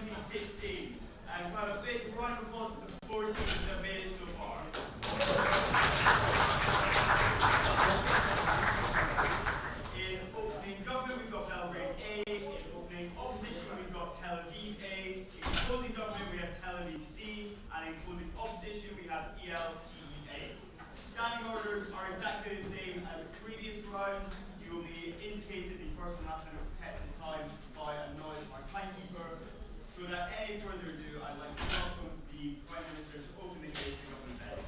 2016. And we've had a big round of applause for the 4 teams that have made it so far. In opening government, we've got Belgrade A. In opening opposition, we've got Tel Aviv A. In closing government, we have Tel Aviv C. And in closing opposition, we have ELTE. Standing orders are exactly the same as previous rounds. You will be indicated the first and last kind of protected time by a noise from our timekeeper. So without any further ado, I'd like to welcome the Prime Minister to open the case for Government Day.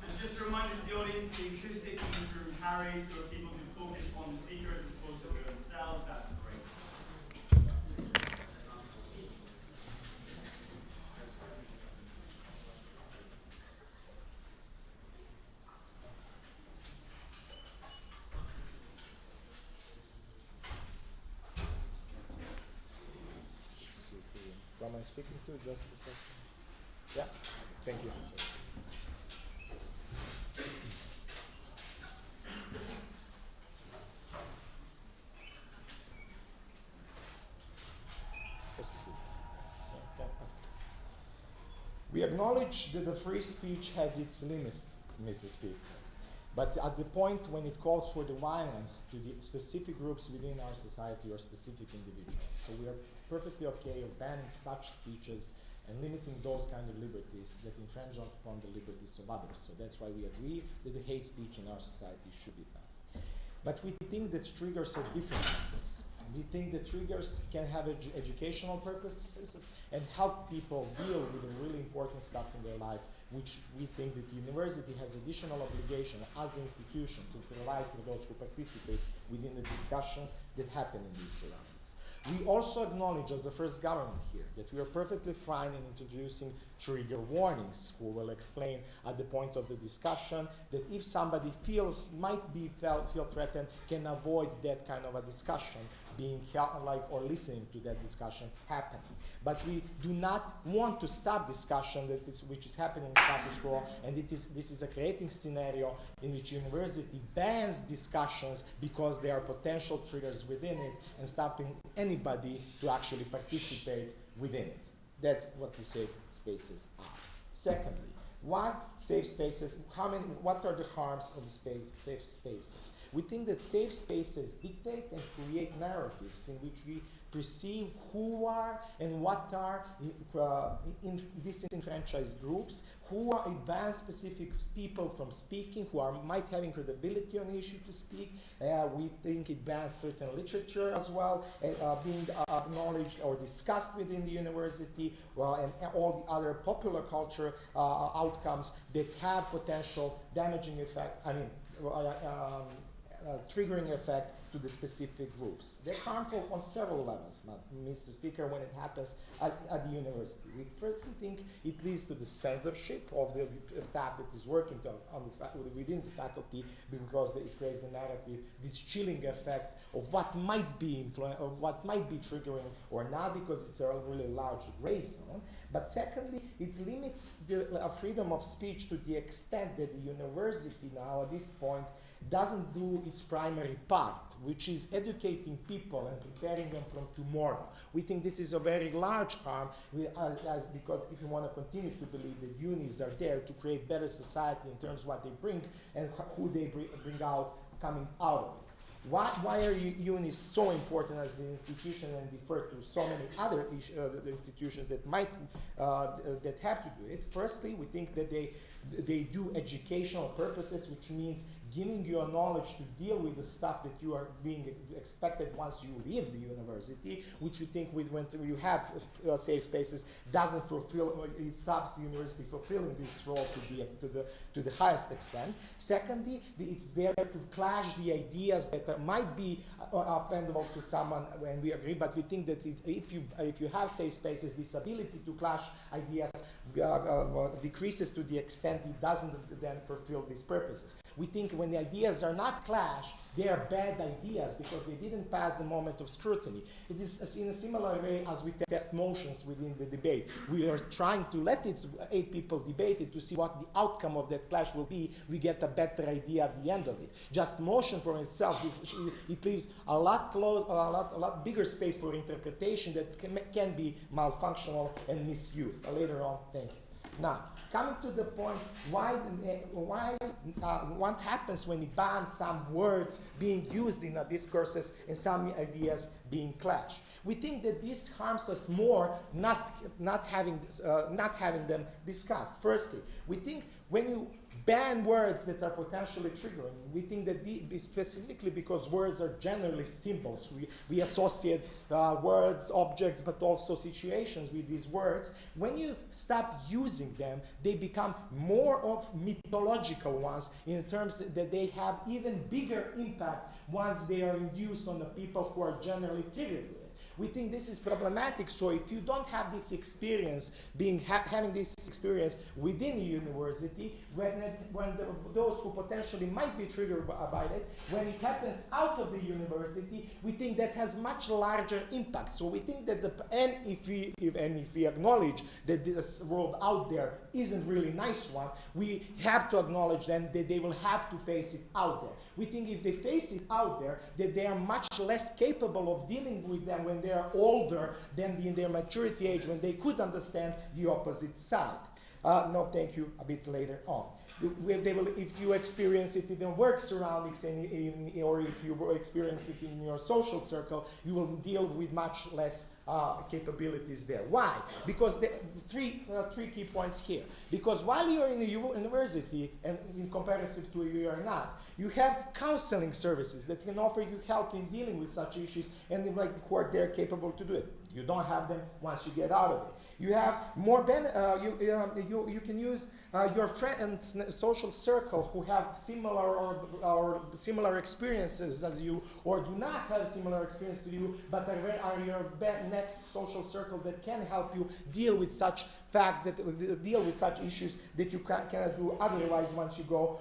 And just a reminder to the audience, the acoustics in this room carry, so if people can focus on the speakers as opposed to themselves, that'd be great. Who am I speaking to? Just a second. Yeah, thank you. We acknowledge that the free speech has its limits, Mr. Speaker. But at the point when it calls for the violence to the specific groups within our society or specific individuals. So we are perfectly okay of banning such speeches and limiting those kind of liberties that infringe upon the liberties of others. So that's why we agree that the hate speech in our society should be banned. But we think that triggers are different things. We think that triggers can have educational purposes and help people deal with the really important stuff in their life, which we think that the university has additional obligation as an institution to provide for those who participate within the discussions that happen in these surroundings. We also acknowledge, as the first government here, that we are perfectly fine in introducing trigger warnings, who will explain at the point of the discussion that if somebody feel threatened, can avoid that kind of a discussion being or listening to that discussion happening. But we do not want to stop discussion which is happening in status quo, and this is a creating scenario in which university bans discussions because there are potential triggers within it and stopping anybody to actually participate within it. That's what the safe spaces are. Secondly, what safe spaces, what are the harms of the safe spaces? We think that safe spaces dictate and create narratives in which we perceive who are and what are disenfranchised groups, who are advanced specific people from speaking, who might having credibility on the issue to speak. We think it bans certain literature as well, being acknowledged or discussed within the university, and all the other popular culture outcomes that have potential damaging effect, triggering effect to the specific groups. That's harmful on several levels, Mr. Speaker, when it happens at the university. We first think it leads to the censorship of the staff that is working within the faculty, because it creates the narrative, this chilling effect of what might be triggering or not, because it's a really large gray zone. But secondly, it limits the freedom of speech to the extent that the university now at this point doesn't do its primary part, which is educating people and preparing them from tomorrow. We think this is a very large harm, because if you want to continue to believe that unis are there to create better society in terms of what they bring and who they bring out coming out of it. Why are unis so important as the institution and defer to so many other the institutions that might that have to do it? Firstly, we think that they do educational purposes, which means giving you a knowledge to deal with the stuff that you are being expected once you leave the university, which we think when you have safe spaces doesn't fulfill, it stops the university fulfilling this role to the highest extent. Secondly, it's there to clash the ideas that might be offendable to someone, and we agree, but we think that if you have safe spaces, this ability to clash ideas decreases to the extent it doesn't then fulfill these purposes. We think when when the ideas are not clash, they are bad ideas because they didn't pass the moment of scrutiny. It is in a similar way as we test motions within the debate. We are trying to let 8 people debate it to see what the outcome of that clash will be. We get a better idea at the end of it. Just motion for itself, it leaves a lot bigger space for interpretation that can be malfunctional and misused. Later on, thank you. Now, coming to the point, what happens when we ban some words being used in discourses and some ideas being clashed? We think that this harms us more not having them discussed. Firstly, we think when you ban words that are potentially triggering, we think that specifically because words are generally symbols. We associate words, objects, but also situations with these words. When you stop using them, they become more of mythological ones in terms that they have even bigger impact once they are induced on the people who are generally triggered with it. We think this is problematic, so if you don't have this experience, having this experience within the university, those who potentially might be triggered by it, when it happens out of the university, we think that has much larger impact. So we think that if we acknowledge that this world out there isn't really nice one, we have to acknowledge then that they will have to face it out there. We think if they face it out there, that they are much less capable of dealing with them when they are older than in their maturity age, when they could understand the opposite side. No, thank you, a bit later on. If you experience it in work surroundings or if you experience it in your social circle, you will deal with much less capabilities there. Why? Because there three key points here. Because while you're in a university, and in comparison to you are not, you have counseling services that can offer you help in dealing with such issues, and who are there capable to do it. You don't have them once you get out of it. You have more you can use your friends, social circle who have similar or similar experiences as you, or do not have similar experience to you, but are your next social circle that can help you deal with such facts, that deal with such issues that you cannot do otherwise once you go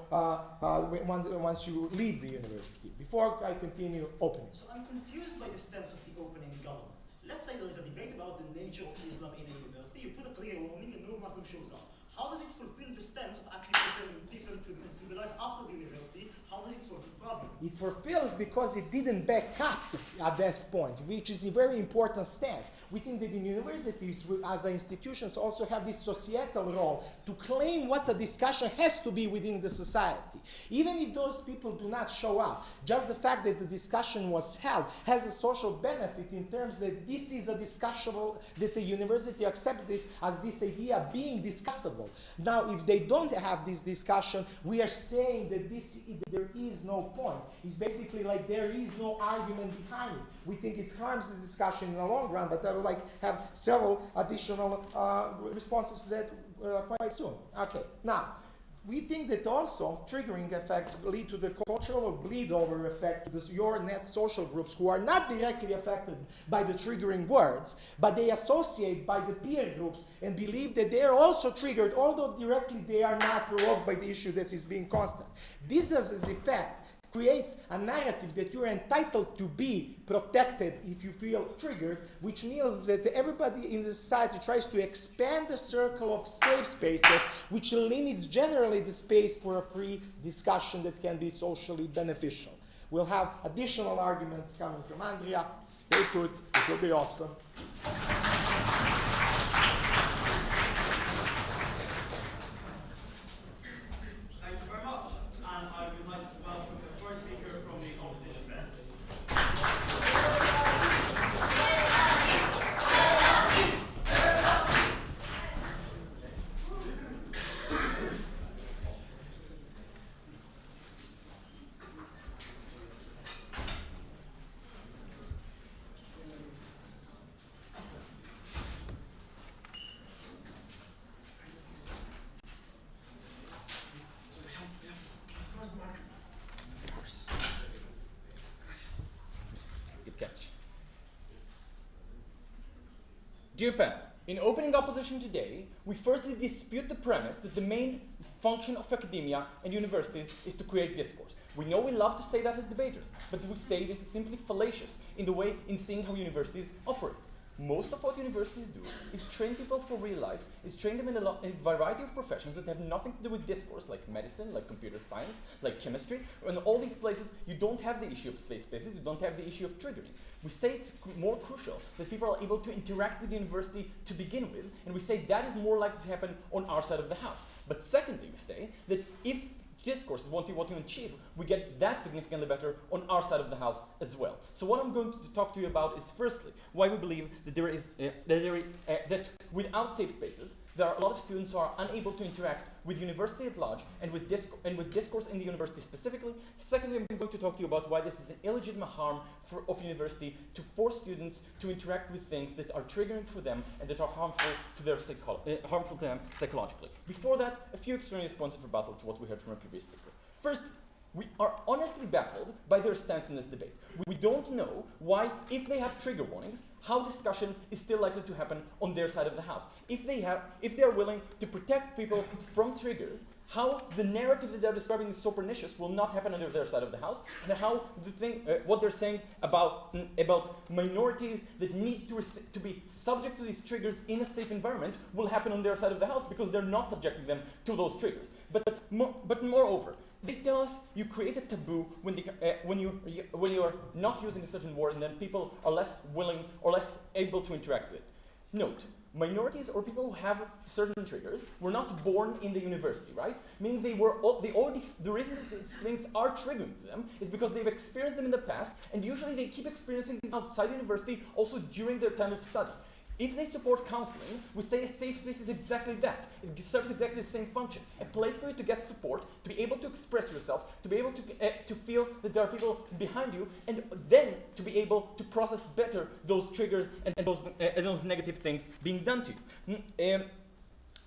once you leave the university. Before I continue opening. So I'm confused by the stance of the opening government. Let's say there is a debate about the nature of Islam in a university. You put a trigger warning and no Muslim shows up. How does it fulfill the stance of actually preparing people to the life after the university? How does it solve the problem? It fulfills because it didn't back up at this point, which is a very important stance. We think that in universities, as institutions, also have this societal role to claim what the discussion has to be within the society. Even if those people do not show up, just the fact that the discussion was held has a social benefit in terms that this is a discussable, that the university accepts this as this idea being discussable. Now, if they don't have this discussion, we are saying that there is no point. It's basically like there is no argument behind it. We think it harms the discussion in the long run, but I would like to have several additional responses to that quite soon. Okay, now, we think that also triggering effects lead to the cultural bleed over effect to your net social groups who are not directly affected by the triggering words, but they associate by the peer groups and believe that they are also triggered, although directly they are not provoked by the issue that is being constant. This as its effect creates a narrative that you're entitled to be protected if you feel triggered, which means that everybody in the society tries to expand the circle of safe spaces, which limits generally the space for a free discussion that can be socially beneficial. We'll have additional arguments coming from Andrea. Stay put, it will be awesome. Dear Pen, In opening opposition today, we firstly dispute the premise that the main function of academia and universities is to create discourse. We know we love to say that as debaters, but we say this is simply fallacious in seeing how universities operate. Most of what universities do is train people for real life, is train them in a variety of professions that have nothing to do with discourse, like medicine, like computer science, like chemistry. In all these places, you don't have the issue of safe spaces, you don't have the issue of triggering. We say it's more crucial that people are able to interact with the university to begin with, and we say that is more likely to happen on our side of the house. But secondly, we say that if discourse is what you achieve, we get that significantly better on our side of the house as well. So what I'm going to talk to you about is firstly why we believe that that without safe spaces there are a lot of students who are unable to interact with university at large and with discourse in the university specifically. Secondly, I'm going to talk to you about why this is an illegitimate harm of university to force students to interact with things that are triggering for them and that are harmful to them psychologically. Before that, a few extraneous points of rebuttal to what we heard from a previous speaker. First, we are honestly baffled by their stance in this debate. We don't know why, if they have trigger warnings, how discussion is still likely to happen on their side of the house. If they are willing to protect people from triggers, how the narrative that they're describing is so pernicious will not happen on their side of the house, and how what they're saying about minorities that need to be subject to these triggers in a safe environment will happen on their side of the house because they're not subjecting them to those triggers. But moreover, they tell us you create a taboo when you are not using a certain word, and then people are less willing or less able to interact with it. Note, minorities or people who have certain triggers were not born in the university, right? Meaning the reason that these things are triggering them is because they've experienced them in the past, and usually they keep experiencing them outside university also during their time of study. If they support counseling, we say a safe space is exactly that. It serves exactly the same function. A place for you to get support, to be able to express yourself, to be able to feel that there are people behind you, and then to be able to process better those triggers and those negative things being done to you.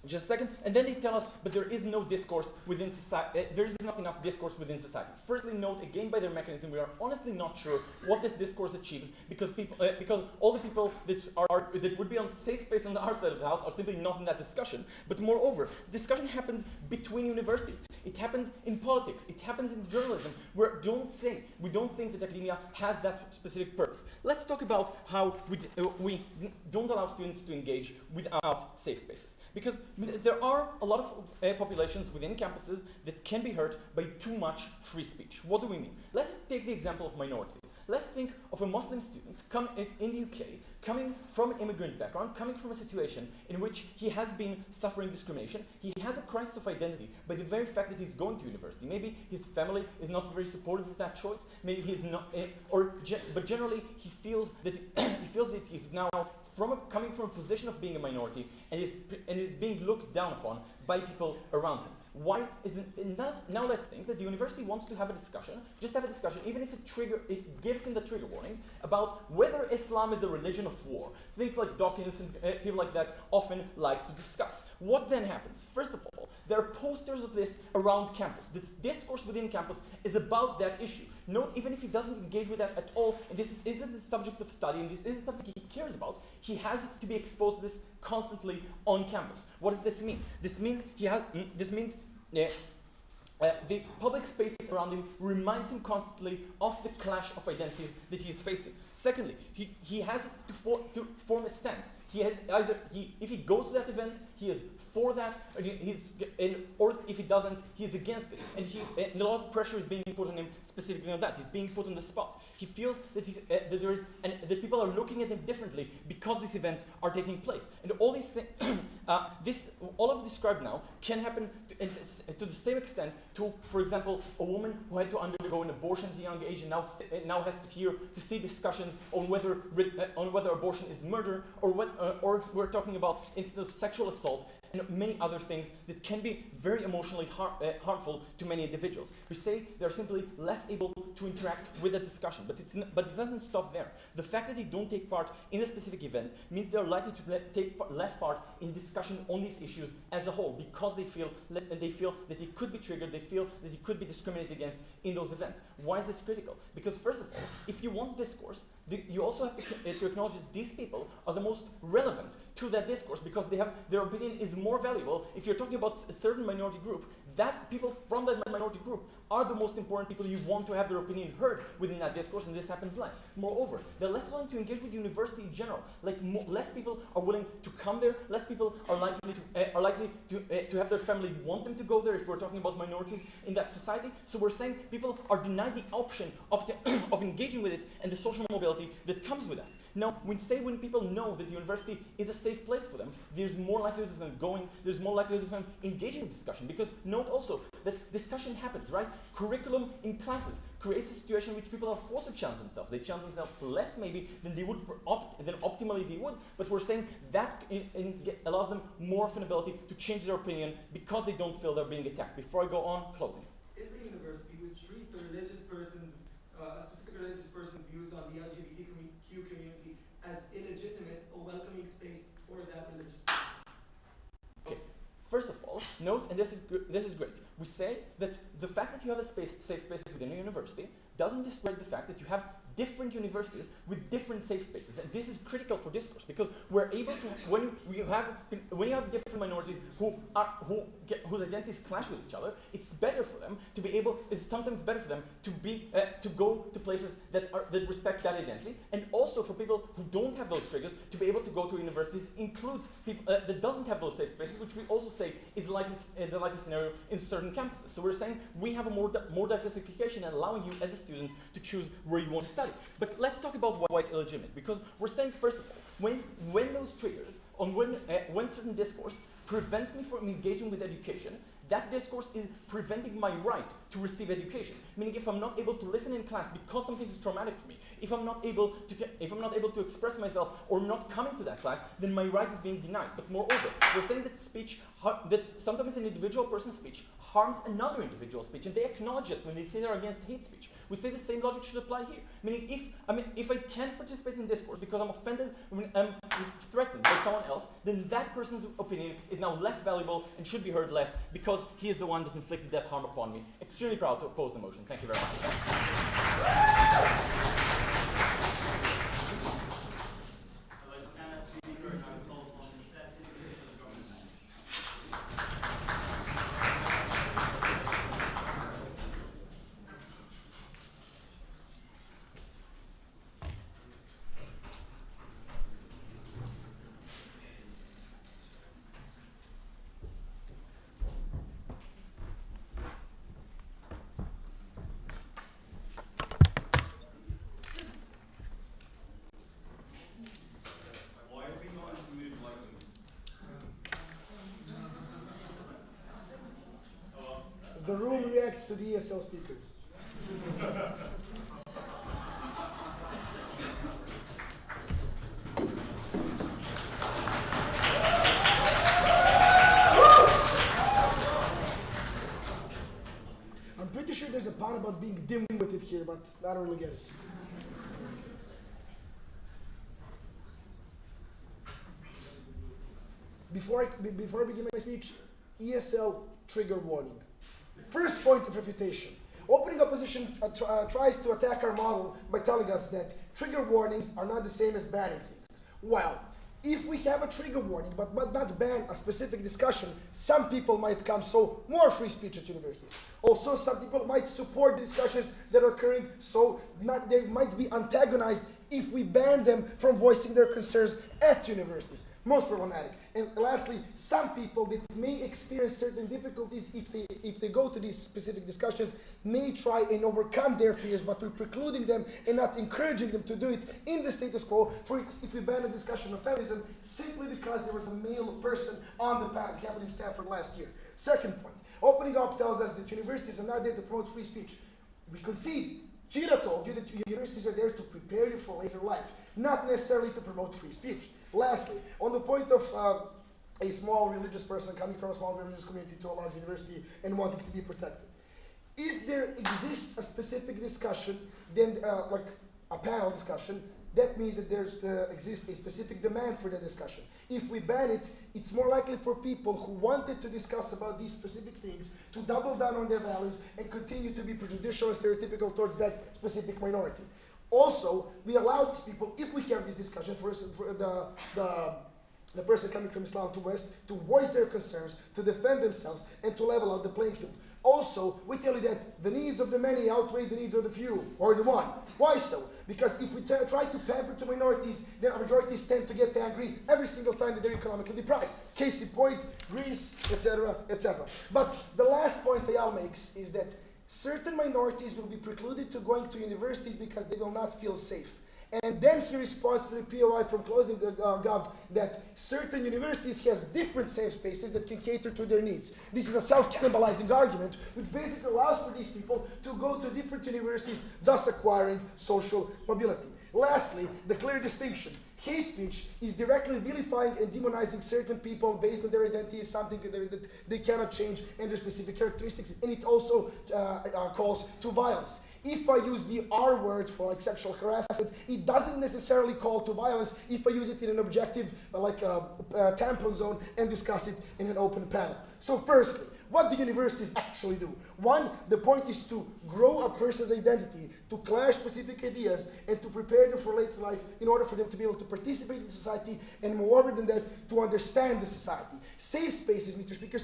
Just a second, and then they tell us, but there is no discourse within society. There is not enough discourse within society. Firstly, note again by their mechanism, we are honestly not sure what this discourse achieves because all the people that would be on safe space on our side of the house are simply not in that discussion. But moreover, discussion happens between universities. It happens in politics. It happens in journalism. We don't think that academia has that specific purpose. Let's talk about how we don't allow students to engage without safe spaces. Because there are a lot of populations within campuses that can be hurt by too much free speech. What do we mean? Let's take the example of minorities. Let's think of a Muslim student in the UK, coming from an immigrant background, coming from a situation in which he has been suffering discrimination. He has a crisis of identity by the very fact that he's going to university. Maybe his family is not very supportive of that choice. Maybe he's not, but generally he feels that he's now coming from a position of being a minority and is being looked down upon by people around him. Why isn't now let's think that the university wants to have a discussion, even if it gives him the trigger warning about whether Islam is a religion of war. Things like Dawkins and people like that often like to discuss. What then happens? First of all, there are posters of this around campus. This discourse within campus is about that issue. Note, even if he doesn't engage with that at all, and this isn't the subject of study, and this isn't something he cares about, he has to be exposed to this constantly on campus. What does this mean? This means the public space around him reminds him constantly of the clash of identities that he is facing. Secondly, he has to form a stance. If he goes to that event, he is for that, or if he doesn't, he is against it. And a lot of pressure is being put on him specifically on that. He's being put on the spot. He feels that that people are looking at him differently because these events are taking place. And all these things, all of described now can happen to the same extent to, for example, a woman who had to undergo an abortion at a young age and now has to see discussions on whether abortion is murder, or we're talking about instances of sexual assault and many other things that can be very emotionally harmful to many individuals. We say they're simply less able to interact with that discussion, but it doesn't stop there. The fact that they don't take part in a specific event means they're likely to take less part in discussion on these issues as a whole, because they feel that they could be triggered, they feel that they could be discriminated against in those events. Why is this critical? Because first of all, if you want discourse, you also have to acknowledge that these people are the most relevant to that discourse because their opinion is more valuable. If you're talking about a certain minority group, that people from that minority group are the most important people you want to have their opinion heard within that discourse, and this happens less. Moreover, they're less willing to engage with university in general. Like less people are willing to come there. Less people are likely to have their family want them to go there. If we're talking about minorities in that society, so we're saying people are denied the option of of engaging with it and the social mobility that comes with that. Now, when people know that the university is a safe place for them, there's more likelihood of them going, there's more likelihood of them engaging in discussion. Because note also that discussion happens, right? Curriculum in classes creates a situation in which people are forced to challenge themselves. They challenge themselves less maybe than they would, than optimally they would, but we're saying that allows them more of an ability to change their opinion because they don't feel they're being attacked. Before I go on, closing. Is a university which treats a specific religious person's views on the LGBTQ community as illegitimate or welcoming space for that religious person? Okay. First of all, note, and this is great. We say that the fact that you have a safe space within a university doesn't discredit the fact that you have different universities with different safe spaces, and this is critical for discourse because we're able to, when you have different minorities whose identities clash with each other, it's better for them to be able. It's sometimes better for them to go to places that respect that identity, and also for people who don't have those triggers to be able to go to universities that includes people that doesn't have those safe spaces, which we also say is the likely scenario in certain campuses. So we're saying we have a more diversification and allowing you as a student to choose where you want to study. But let's talk about why it's illegitimate, because we're saying first of all, when those triggers on when certain discourse prevents me from engaging with education, that discourse is preventing my right to receive education. Meaning, if I'm not able to listen in class because something is traumatic for me, if I'm not able to express myself or not coming to that class, then my right is being denied. But moreover, we're saying that sometimes an individual person's speech harms another individual's speech, and they acknowledge it when they say they're against hate speech. We say the same logic should apply here. Meaning, if I can't participate in discourse because I'm offended when I'm threatened by someone else, then that person's opinion is now less valuable and should be heard less because he is the one that inflicted that harm upon me. Extremely proud to oppose the motion. Thank you very much. The room reacts to the ESL speakers. I'm pretty sure there's a part about being dim-witted here, but I don't really get it. Before I begin my speech, ESL trigger warning. First point of refutation. Opening opposition tries to attack our model by telling us that trigger warnings are not the same as banning things. Well, if we have a trigger warning but not ban a specific discussion, some people might come, so more free speech at universities. Also, some people might support discussions that are occurring, so they might be antagonized if we ban them from voicing their concerns at universities. Most problematic. And lastly, some people that may experience certain difficulties if they go to these specific discussions may try and overcome their fears, but we're precluding them and not encouraging them to do it in the status quo. For instance, if we ban a discussion of feminism simply because there was a male person on the panel, it happened in Stanford last year. Second point, opening up tells us that universities are not there to promote free speech. We concede. Gina told you that universities are there to prepare you for later life, not necessarily to promote free speech. Lastly, on the point of a small religious person coming from a small religious community to a large university and wanting to be protected. If there exists a specific discussion, then like a panel discussion, that means that there exists a specific demand for that discussion. If we ban it, it's more likely for people who wanted to discuss about these specific things to double down on their values and continue to be prejudicial and stereotypical towards that specific minority. Also, we allow these people, if we have this discussion, for the person coming from Islam to West, to voice their concerns, to defend themselves, and to level out the playing field. Also, we tell you that the needs of the many outweigh the needs of the few, or the one. Why so? Because if we try to pamper to minorities, then majorities tend to get angry every single time that they're economically deprived. Case in point, Greece, etc., etc. But the last point Eyal makes is that certain minorities will be precluded to going to universities because they will not feel safe. And then he responds to the POI from closing Gov that certain universities has different safe spaces that can cater to their needs. This is a self-cannibalizing argument, which basically allows for these people to go to different universities, thus acquiring social mobility. Lastly, the clear distinction. Hate speech is directly vilifying and demonizing certain people based on their identity is something that they cannot change and their specific characteristics. And it also calls to violence. If I use the R word for like sexual harassment, it doesn't necessarily call to violence if I use it in an objective, like a tampon zone, and discuss it in an open panel. So firstly, what do universities actually do? One, the point is to grow a person's identity, to clash specific ideas, and to prepare them for later life in order for them to be able to participate in society, and moreover than that, to understand the society. Safe spaces, Mr. Speaker,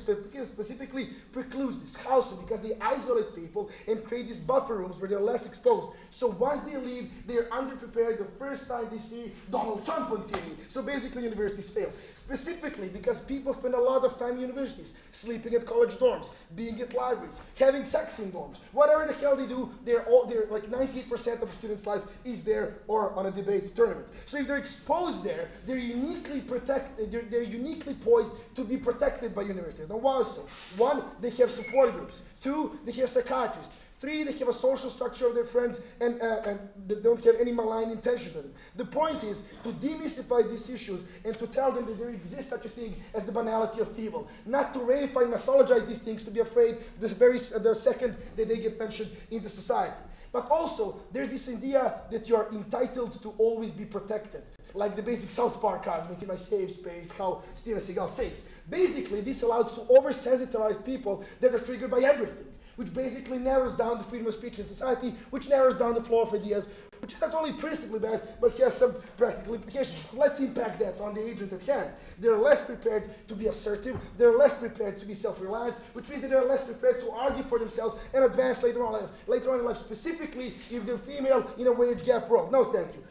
specifically precludes this. How so? Because they isolate people and create these buffer rooms where they're less exposed. So once they leave, they're underprepared the first time they see Donald Trump on TV. So basically universities fail. Specifically because people spend a lot of time in universities, sleeping at college dorms, being at libraries, having sex in dorms. Whatever the hell they do, they're like 98% of a student's life is there or on a debate tournament. So if they're exposed there, they're uniquely they're uniquely poised to be protected by universities. Now why so? One, they have support groups. Two, they have psychiatrists. Three, they have a social structure of their friends and they don't have any malign intention to them. The point is to demystify these issues and to tell them that there exists such a thing as the banality of evil. Not to reify and mythologize these things to be afraid the second that they get mentioned in the society. But also, there's this idea that you are entitled to always be protected. Like the basic South Park argument in my safe space, how Steven Seagal says. Basically, this allows to oversensitize people that are triggered by everything, which basically narrows down the freedom of speech in society, which narrows down the flow of ideas, which is not only principally bad, but has some practical implications. Let's impact that on the agent at hand. They're less prepared to be assertive, they're less prepared to be self-reliant, which means that they're less prepared to argue for themselves and advance later on in life, specifically if they're female in a wage gap world. No, thank you.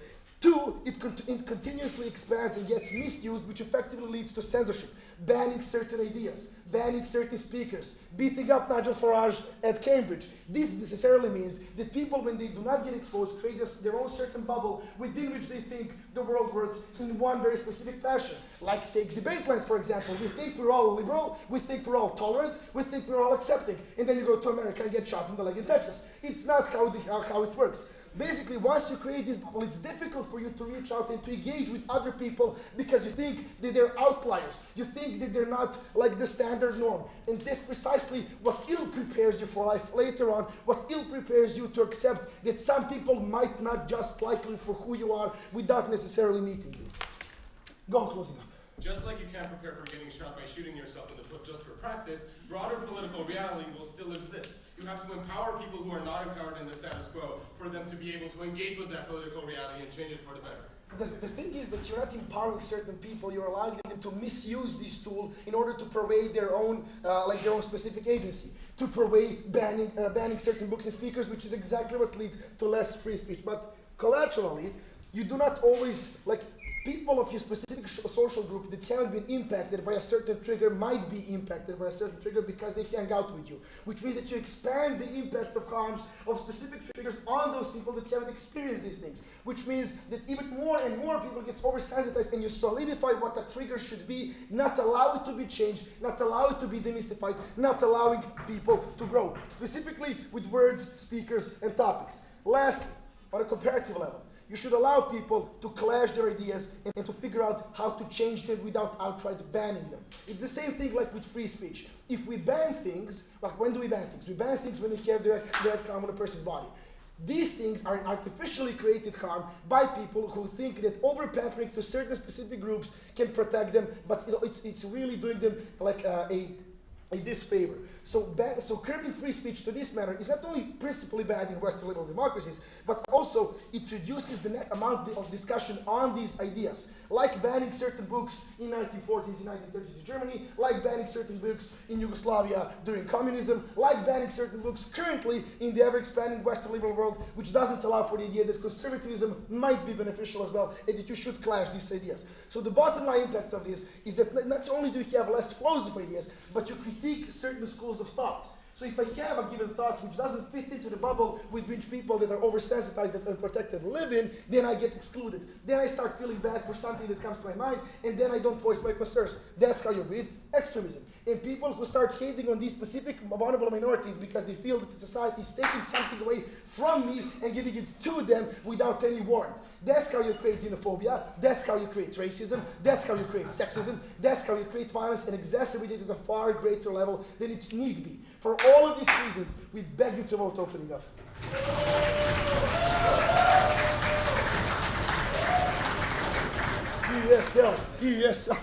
Two, it continuously expands and gets misused, which effectively leads to censorship, banning certain ideas, banning certain speakers, beating up Nigel Farage at Cambridge. This necessarily means that people, when they do not get exposed, create their own certain bubble within which they think the world works in one very specific fashion. Like take Debateland, for example. We think we're all liberal, we think we're all tolerant, we think we're all accepting, and then you go to America and get shot in the leg in Texas. It's not how it works. Basically, once you create this bubble, it's difficult for you to reach out and to engage with other people because you think that they're outliers. You think that they're not like the standard norm. And that's precisely what ill prepares you for life later on, what ill prepares you to accept that some people might not just like you for who you are without necessarily meeting you. Go, closing up. Just like you can't prepare for getting shot by shooting yourself in the foot just for practice, broader political reality will still exist. You have to empower people who are not empowered in the status quo for them to be able to engage with that political reality and change it for the better. The thing is that you're not empowering certain people, you're allowing them to misuse this tool in order to parade their own specific agency, to parade banning certain books and speakers, which is exactly what leads to less free speech. But collaterally, you do not always, people of your specific social group that haven't been impacted by a certain trigger might be impacted by a certain trigger because they hang out with you, which means that you expand the impact of harms of specific triggers on those people that haven't experienced these things, which means that even more and more people get oversensitized and you solidify what a trigger should be, not allow it to be changed, not allow it to be demystified, not allowing people to grow, specifically with words, speakers, and topics. Lastly, on a comparative level, you should allow people to clash their ideas and to figure out how to change them without outright banning them. It's the same thing like with free speech. If we ban things, like when do we ban things? We ban things when they have direct harm on a person's body. These things are an artificially created harm by people who think that over-pampering to certain specific groups can protect them, but it's really doing them like a in this favor. So curbing free speech to this matter is not only principally bad in Western liberal democracies, but also it reduces the net amount of discussion on these ideas, like banning certain books in 1940s and 1930s in Germany, like banning certain books in Yugoslavia during communism, like banning certain books currently in the ever-expanding Western liberal world, which doesn't allow for the idea that conservatism might be beneficial as well, and that you should clash these ideas. So the bottom line impact of this is that not only do you have less flows of ideas, but you critique certain schools of thought. So if I have a given thought which doesn't fit into the bubble with which people that are oversensitized and unprotected live in, then I get excluded. Then I start feeling bad for something that comes to my mind, and then I don't voice my concerns. That's how you breed extremism. And people who start hating on these specific vulnerable minorities because they feel that the society is taking something away from me and giving it to them without any warrant. That's how you create xenophobia, that's how you create racism, that's how you create sexism, that's how you create violence and exacerbate it at a far greater level than it need be. For all of these reasons, we beg you to vote opening up. ESL, ESL.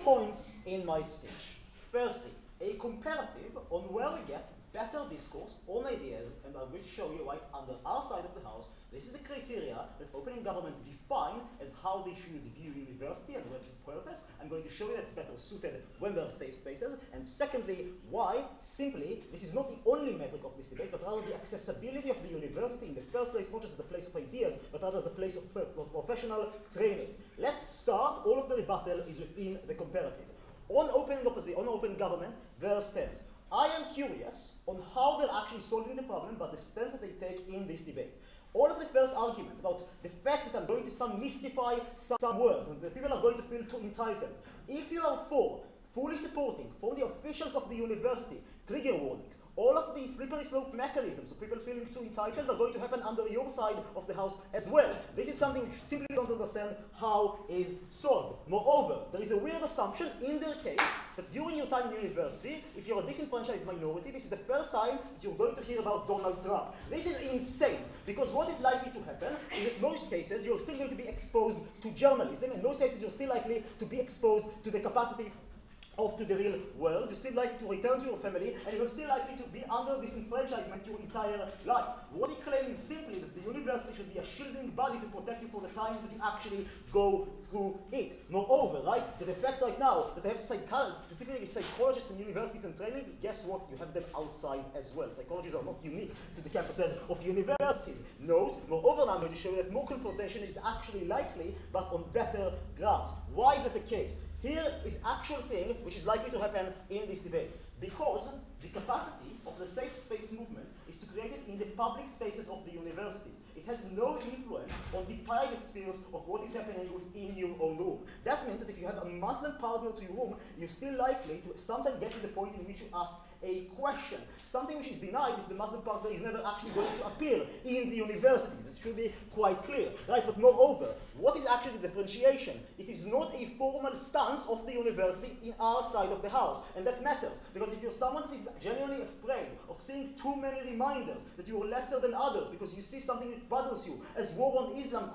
Points in my speech. Firstly, a comparative on where we get better discourse on ideas, and I will show you right under our side of the house. This is the criteria that opening government define as how they should view university and what its purpose. I'm going to show you that it's better suited when there are safe spaces. And secondly, why? Simply, this is not the only metric of this debate, but rather the accessibility of the university in the first place, not just as the place of ideas, but rather as a place of professional training. Let's start. All of the rebuttal is within the comparative. On open government, there are stance. I am curious on how they're actually solving the problem, but the stance that they take in this debate. All of the first argument about the fact that I'm going to mystify some words and that people are going to feel too entitled. If you are for fully supporting from the officials of the university trigger warnings, all of the slippery slope mechanisms of people feeling too entitled are going to happen under your side of the house as well. This is something you simply don't understand how is solved. Moreover, there is a weird assumption in their case that during your time in university, if you're a disenfranchised minority, this is the first time that you're going to hear about Donald Trump. This is insane, because what is likely to happen is that in most cases you're still going to be exposed to journalism, in most cases you're still likely to be exposed to the capacity to the real world. You're still likely to return to your family, and you're still likely to be under disenfranchisement your entire life. What we claim is simply that the university should be a shielding body to protect you for the time that you actually go through it. Moreover, right, the fact right now that they have specifically psychologists in universities and training, guess what? You have them outside as well. Psychologists are not unique to the campuses of universities. Note, moreover, I'm going to show you that more confrontation is actually likely, but on better grounds. Why is that the case? Here is actual thing which is likely to happen in this debate. Because the capacity of the safe space movement is to create it in the public spaces of the universities. It has no influence on the private spheres of what is happening within your own room. That means that if you have a Muslim partner to your room, you're still likely to sometimes get to the point in which you ask a question. Something which is denied if the Muslim partner is never actually going to appear in the university. This should be quite clear, right? But moreover, what is actually the differentiation? It is not a formal stance of the university in our side of the house, and that matters, because if you're someone that is genuinely afraid of seeing too many reminders that you are lesser than others because you see something that bothers you, as war on Islam,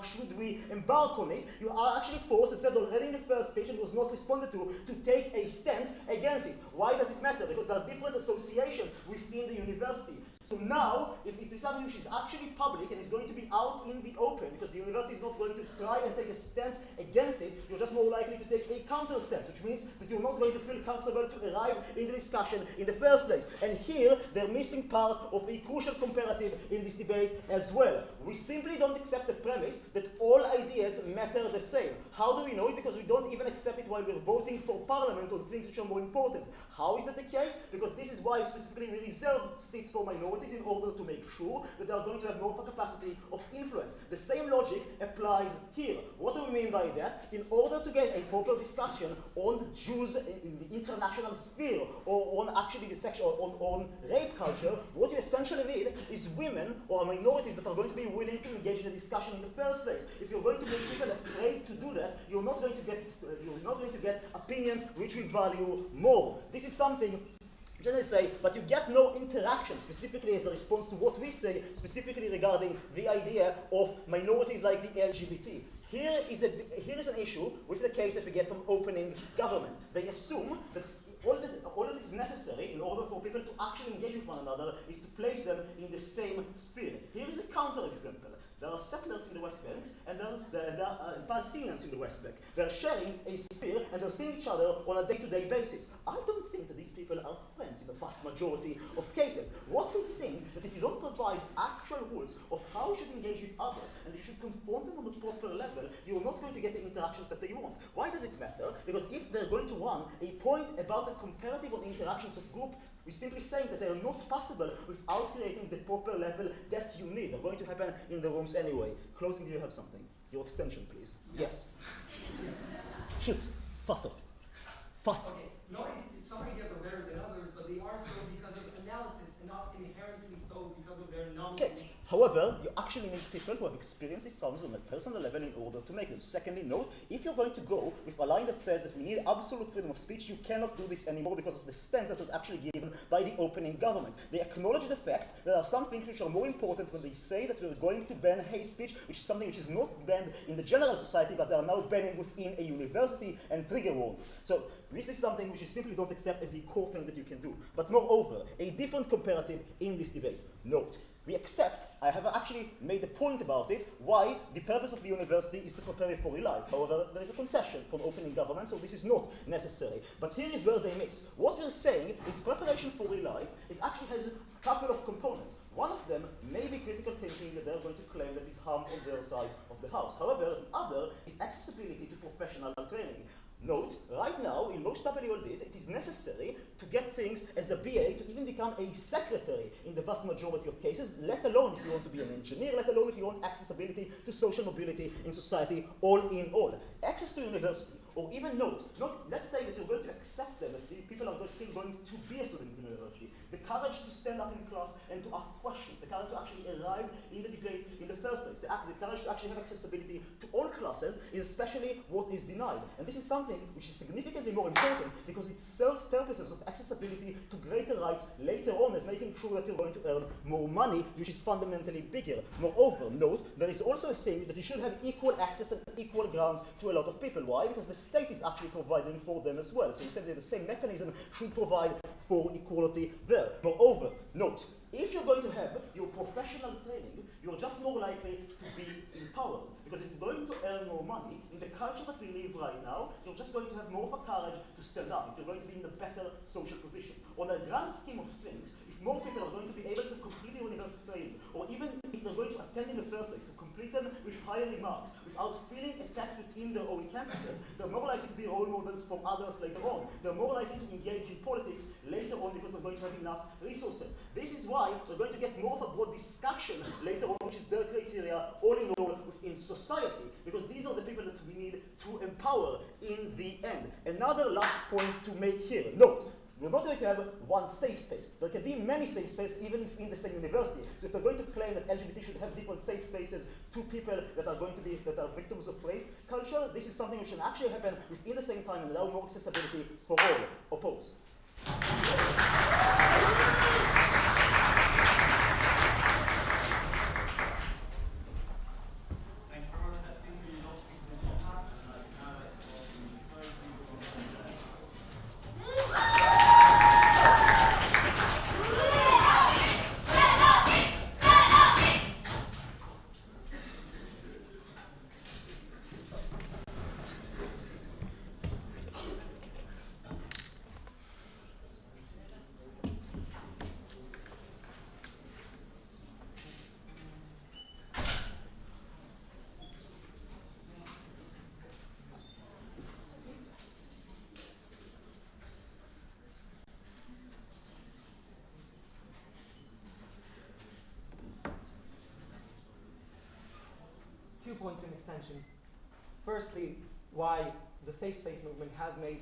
should we embark on it, you are actually forced, as said already in the first speech and was not responded to take a stance against it. Why does it matter? Because there are different associations within the university. So now, if it is something which is actually public and is going to be out in the open, because the university is not going to try and take a stance against it, you're just more likely to take a counter stance, which means that you're not going to feel comfortable to arrive in the discussion in the first place. And here, they're missing part of a crucial comparative in this debate as well. We simply don't accept the premise that all ideas matter the same. How do we know it? Because we don't even accept it while we're voting for parliament on things which are more important. How is that the case? Because this is why specifically we reserve seats for minorities minorities in order to make sure that they are going to have more of a capacity of influence. The same logic applies here. What do we mean by that? In order to get a proper discussion on Jews in the international sphere, or on actually the sexual, on rape culture, what you essentially need is women or minorities that are going to be willing to engage in the discussion in the first place. If you're going to make people afraid to do that, you're not going to get opinions which we value more. This is something generally say, but you get no interaction, specifically as a response to what we say, specifically regarding the idea of minorities like the LGBT. Here is an issue with the case that we get from opening government. They assume that all that is necessary in order for people to actually engage with one another is to place them in the same sphere. Here is a counter-example. There are settlers in the West Bank, and there are Palestinians in the West Bank. They're sharing a sphere, and they're seeing each other on a day-to-day basis. I don't think that these people are friends in the vast majority of cases. What we think that if you don't provide actual rules of how you should engage with others, and you should confront them on a proper level, you're not going to get the interactions that they want. Why does it matter? Because if they're going to run a point about a comparative on interactions of group, we're simply saying that they are not possible without creating the proper level that you need. They're going to happen in the rooms anyway. Closing, do you have something? Your extension, please. Yes. Shoot. Faster. Fast. Okay. No, some ideas are better than others, but they are so because of analysis and not inherently so because of their nominal. Okay. However, you actually need people who have experienced these problems on a personal level in order to make them. Secondly, note, if you're going to go with a line that says that we need absolute freedom of speech, you cannot do this anymore because of the stance that was actually given by the opening government. They acknowledge the fact that there are some things which are more important when they say that we're going to ban hate speech, which is something which is not banned in the general society, but they are now banning within a university and trigger warnings. So this is something which you simply don't accept as a core thing that you can do. But moreover, a different comparative in this debate. Note, we accept, I have actually made a point about it, why the purpose of the university is to prepare you for real life. However, there is a concession from opening government, so this is not necessary. But here is where they mix. What we're saying is preparation for real life actually has a couple of components. One of them may be critical thinking that they're going to claim that is harm on their side of the house. However, the other is accessibility to professional training. Note, right now, in most WLDs, it is necessary to get things as a BA to even become a secretary in the vast majority of cases, let alone if you want to be an engineer, let alone if you want accessibility to social mobility in society, all in all. Access to university, or even let's say that you're going to accept them, that the people are still going to be a student in university. The courage to stand up in class and to ask questions, the courage to actually arrive in the debates in the first place, the courage to actually have accessibility to all classes is especially what is denied. And this is something which is significantly more important because it serves purposes of accessibility to greater rights later on as making sure that you're going to earn more money, which is fundamentally bigger. Moreover, note, there is also a thing that you should have equal access and equal grounds to a lot of people. Why? Because the state is actually providing for them as well. So you said that the same mechanism should provide for equality there. Moreover, note, if you're going to have your professional training, you're just more likely to be empowered. Because if you're going to earn more money, in the culture that we live right now, you're just going to have more of a courage to stand up, if you're going to be in a better social position. On a grand scheme of things, if more people are going to be able to complete the university training, or even if they're going to attend in the first place, to complete them with higher remarks, without feeling attacked within their own campuses, they're more likely to be role models for others later on. They're more likely to engage in politics later on because they're going to have enough resources. This is why we're going to get more of a broad discussion later on, which is their criteria, all in all, within society, because these are the people that we need to empower in the end. Another last point to make here. Note, we're not going to have one safe space. There can be many safe spaces even in the same university. So if they're going to claim that LGBT should have different safe spaces to people that are victims of rape culture, this is something which can actually happen within the same time and allow more accessibility for all. Oppose. mention, firstly, why the safe space movement has made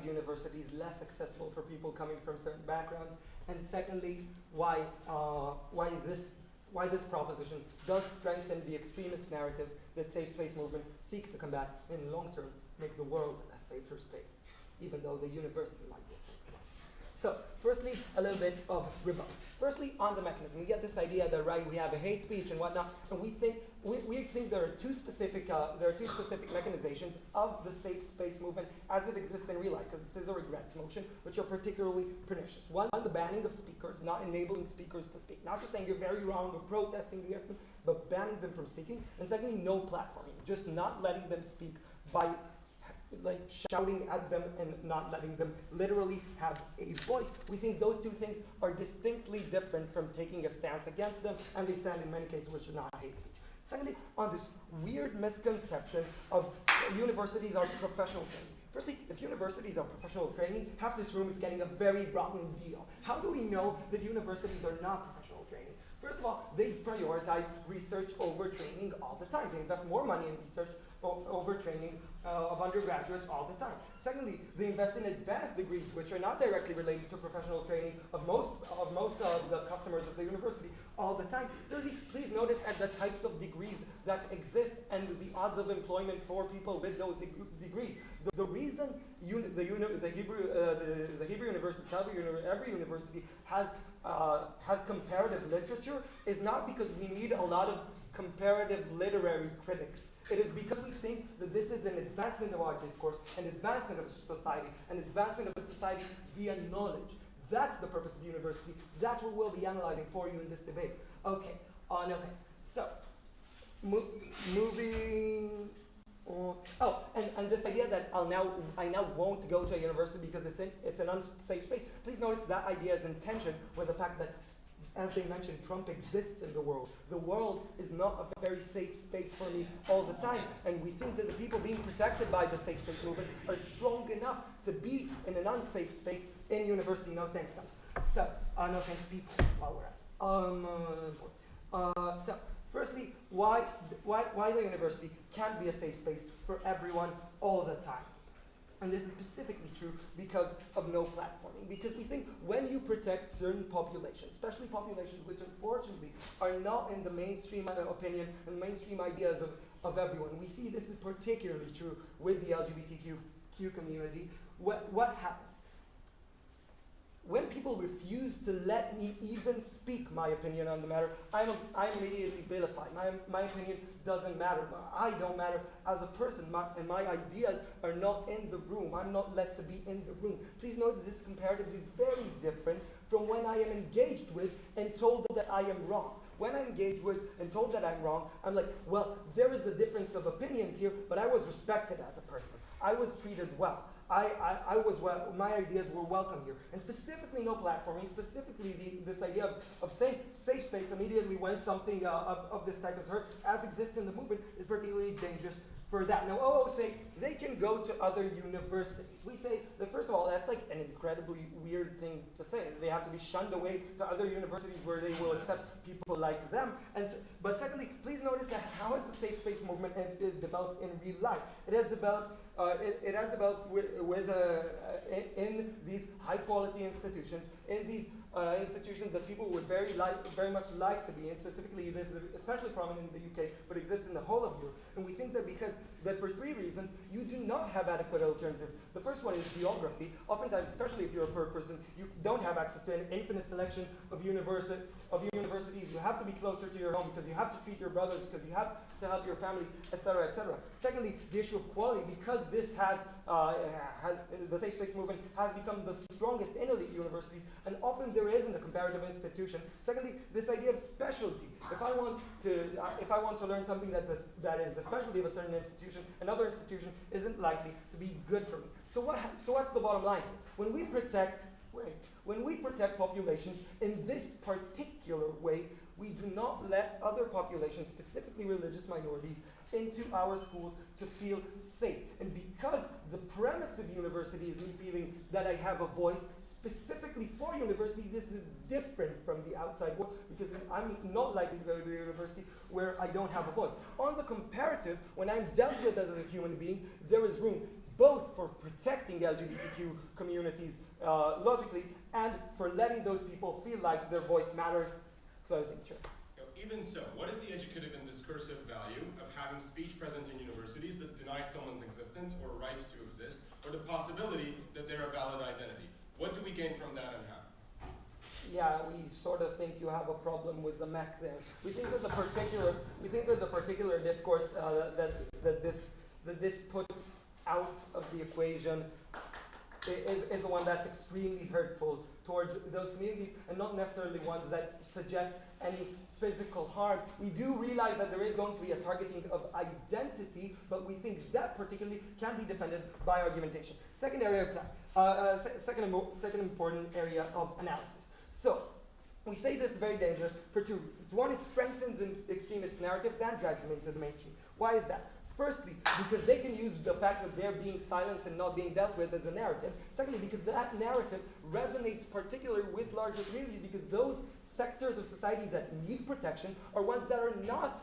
universities less accessible for people coming from certain backgrounds, and secondly, why this proposition does strengthen the extremist narratives that safe space movement seek to combat, and in the long term make the world a safer space, even though the university might be a safer place. So, firstly, a little bit of rebuttal. Firstly, on the mechanism, we get this idea that we have a hate speech and whatnot, and we think there are two specific mechanizations of the safe space movement as it exists in real life, because this is a regrets motion, which are particularly pernicious. One, the banning of speakers, not enabling speakers to speak, not just saying you're very wrong or protesting against them, but banning them from speaking. And secondly, no platforming, just not letting them speak by shouting at them and not letting them literally have a voice. We think those two things are distinctly different from taking a stance against them, and they stand in many cases which are not hate speech. Secondly, on this weird misconception of universities are professional training. Firstly, if universities are professional training, half this room is getting a very rotten deal. How do we know that universities are not professional training? First of all, they prioritize research over training all the time. They invest more money in research over training of undergraduates all the time. Secondly, they invest in advanced degrees, which are not directly related to professional training of most of the customers of the university all the time. Thirdly, please notice at the types of degrees that exist and the odds of employment for people with those degrees. The reason the Hebrew University, Tel Aviv, every university has comparative literature is not because we need a lot of comparative literary critics. It is because we think that this is an advancement of our discourse, an advancement of society, an advancement of society via knowledge. That's the purpose of the university. That's what we'll be analyzing for you in this debate. Okay, no thanks. So, moving on. Oh, and this idea that I now won't go to a university because it's an unsafe space. Please notice that idea is in tension with the fact that, as they mentioned, Trump exists in the world. The world is not a very safe space for me all the time. And we think that the people being protected by the safe space movement are strong enough to be in an unsafe space in university. No thanks, guys. So, no thanks, people, while we're at so, firstly, why the university can't be a safe space for everyone all the time. And this is specifically true because of no platforming. Because we think when you protect certain populations, especially populations which unfortunately are not in the mainstream opinion and mainstream ideas of everyone, we see this is particularly true with the LGBTQ community. What happens? When people refuse to let me even speak my opinion on the matter, I'm immediately vilified. My opinion doesn't matter. I don't matter as a person, and my ideas are not in the room. I'm not let to be in the room. Please note that this is comparatively very different from when I am engaged with and told that I am wrong. When I'm engaged with and told that I'm wrong, I'm like, well, there is a difference of opinions here, but I was respected as a person. I was treated well. I was well, my ideas were welcome here. And specifically no platforming, specifically this idea of saying safe space immediately when something of this type is heard, as exists in the movement, is particularly dangerous for that. Now, say they can go to other universities. We say that, first of all, that's like an incredibly weird thing to say. They have to be shunned away to other universities where they will accept people like them. But secondly, please notice that how has the safe space movement developed in real life? It has developed in these high quality institutions, in these institutions that people would very much like to be in. Specifically, this is especially prominent in the UK, but exists in the whole of Europe. And we think that for three reasons, you do not have adequate alternatives. The first one is geography. Oftentimes, especially if you're a poor person, you don't have access to an infinite selection of universities. You have to be closer to your home because you have to treat your brothers, because you have to help your family, etc., etc. Secondly, the issue of quality, because this the safe space movement has become the strongest in elite universities, and often there isn't a comparative institution. Secondly, this idea of specialty. If I want to learn something that is the specialty of a certain institution, another institution isn't likely to be good for me. So what's the bottom line? When we protect populations in this particular way, we do not let other populations, specifically religious minorities, into our schools to feel safe. And because the premise of university is me feeling that I have a voice, specifically for universities, this is different from the outside world because I'm not likely to go to a university where I don't have a voice. On the comparative, when I'm dealt with as a human being, there is room both for protecting LGBTQ communities logically and for letting those people feel like their voice matters. Closing, chair. Even so, what is the educative and discursive value of having speech present in universities that denies someone's existence or right to exist, or the possibility that they're a valid identity? What do we gain from that and how? Yeah, we sort of think you have a problem with the MEC there. We think that the particular discourse that this puts out of the equation is the one that's extremely hurtful towards those communities and not necessarily ones that suggest any physical harm. We do realize that there is going to be a targeting of identity, but we think that particularly can be defended by argumentation. Second area of second important area of analysis. So, we say this is very dangerous for two reasons. One, it strengthens extremist narratives and drags them into the mainstream. Why is that? Firstly, because they can use the fact that they're being silenced and not being dealt with as a narrative. Secondly, because that narrative resonates particularly with larger communities because those sectors of society that need protection are ones that are not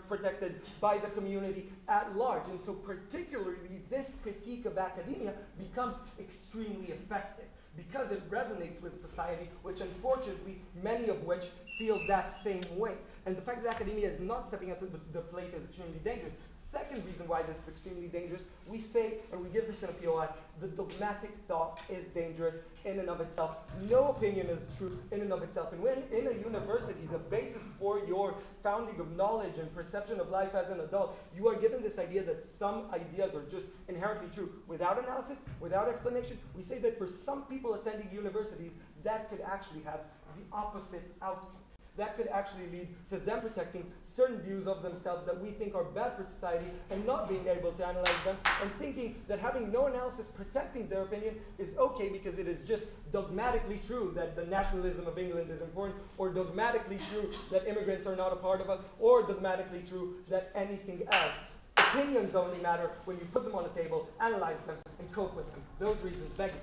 protected by the community at large. And so particularly this critique of academia becomes extremely effective because it resonates with society, which unfortunately many of which feel that same way. And the fact that academia is not stepping up to the plate is extremely dangerous. Second reason why this is extremely dangerous, we say, and we give this in a POI, the dogmatic thought is dangerous in and of itself. No opinion is true in and of itself. And when in a university, the basis for your founding of knowledge and perception of life as an adult, you are given this idea that some ideas are just inherently true without analysis, without explanation. We say that for some people attending universities, that could actually have the opposite outcome. That could actually lead to them protecting certain views of themselves that we think are bad for society and not being able to analyze them and thinking that having no analysis protecting their opinion is okay because it is just dogmatically true that the nationalism of England is important, or dogmatically true that immigrants are not a part of us, or dogmatically true that anything else. Opinions only matter when you put them on the table, analyze them, and cope with them. Those reasons beg to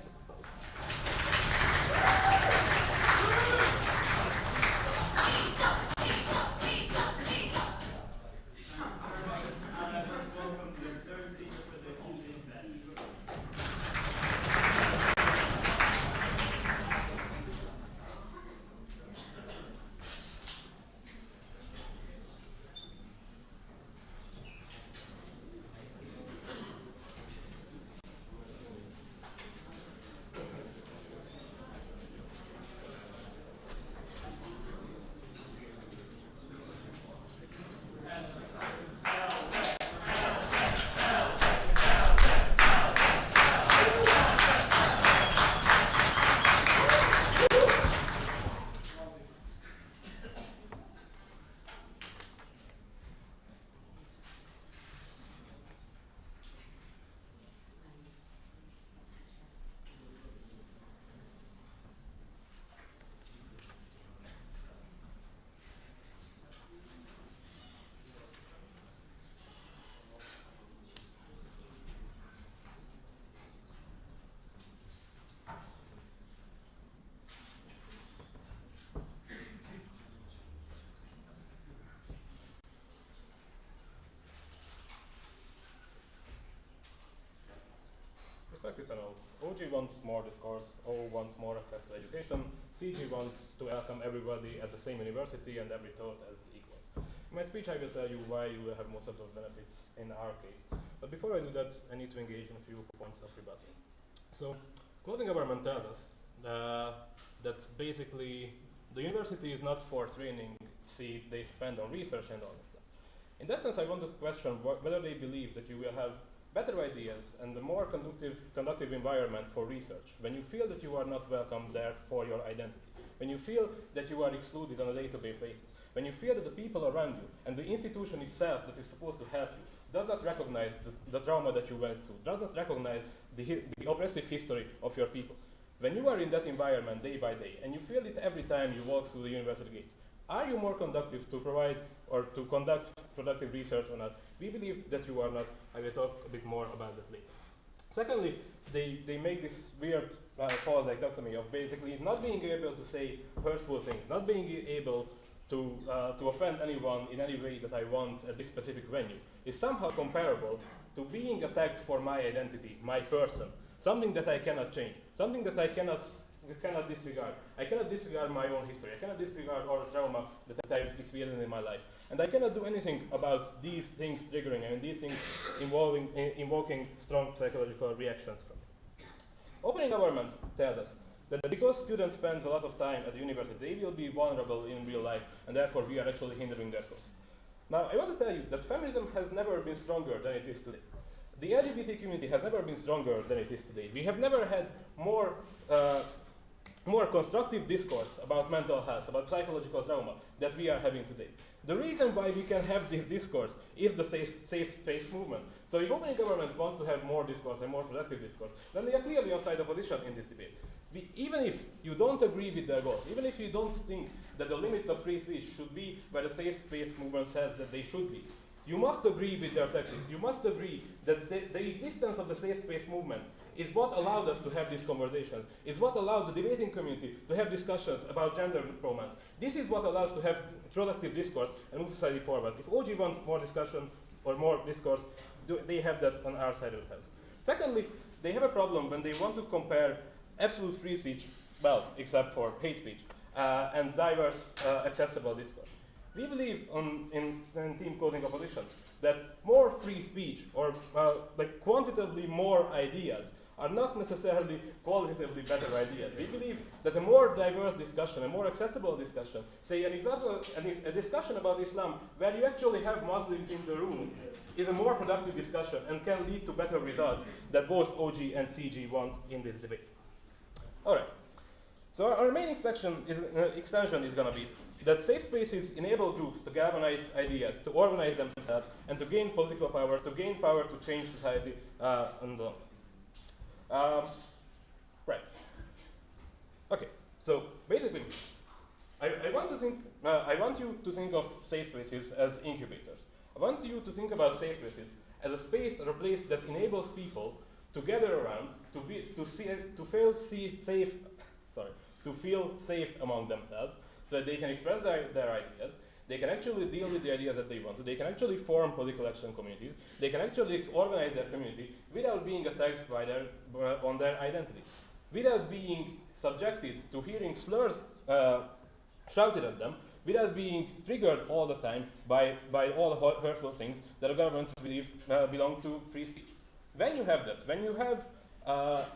Respected panel, OG wants more discourse, O wants more access to education, CG wants to welcome everybody at the same university and every thought as equals. In my speech I will tell you why you will have most of those benefits in our case. But before I do that, I need to engage in a few points of rebuttal. So, clothing government tells us that basically the university is not for training seed they spend on research and all that stuff. In that sense, I want to question whether they believe that you will have better ideas and a more conductive environment for research when you feel that you are not welcome there for your identity, when you feel that you are excluded on a day-to-day basis, when you feel that the people around you and the institution itself that is supposed to help you does not recognize the trauma that you went through, does not recognize the oppressive history of your people. When you are in that environment day by day and you feel it every time you walk through the university gates, are you more conductive to provide or to conduct productive research or not? We believe that you are not. I will talk a bit more about that later. Secondly, they make this weird false dichotomy of basically not being able to say hurtful things, not being able to offend anyone in any way that I want at this specific venue, is somehow comparable to being attacked for my identity, my person, something that I cannot change, something that I cannot disregard. I cannot disregard my own history. I cannot disregard all the trauma that I've experienced in my life. And I cannot do anything about these things triggering and these things invoking strong psychological reactions from me. Opening government tells us that because students spend a lot of time at the university, they will be vulnerable in real life, and therefore we are actually hindering their cause. Now, I want to tell you that feminism has never been stronger than it is today. The LGBT community has never been stronger than it is today. We have never had more constructive discourse about mental health, about psychological trauma that we are having today. The reason why we can have this discourse is the safe space movement. So if opening government wants to have more discourse and more productive discourse, then they are clearly on side opposition in this debate. Even if you don't agree with their goals, even if you don't think that the limits of free speech should be where the safe space movement says that they should be, you must agree with their tactics. You must agree that the existence of the safe space movement is what allowed us to have these conversations, is what allowed the debating community to have discussions about gender romance. This is what allows to have productive discourse and move society forward. If OG wants more discussion or more discourse, they have that on our side of the house. Secondly, they have a problem when they want to compare absolute free speech, well, except for hate speech, and diverse, accessible discourse. We believe in team closing opposition that more free speech or quantitatively more ideas are not necessarily qualitatively better ideas. We believe that a more diverse discussion, a more accessible discussion, say an example, a discussion about Islam where you actually have Muslims in the room is a more productive discussion and can lead to better results that both OG and CG want in this debate. All right. So our main extension is going to be that safe spaces enable groups to galvanize ideas, to organize themselves, and to gain political power, to gain power to change society and the right. Okay. So basically, I want you to think of safe spaces as incubators. I want you to think about safe spaces as a space or a place that enables people to gather around, to feel safe among themselves, so that they can express their ideas, they can actually deal with the ideas that they want to, they can actually form political action communities, they can actually organize their community without being attacked by on their identity, without being subjected to hearing slurs shouted at them, without being triggered all the time by all the hurtful things that the governments believe belong to free speech. When you have that, when you have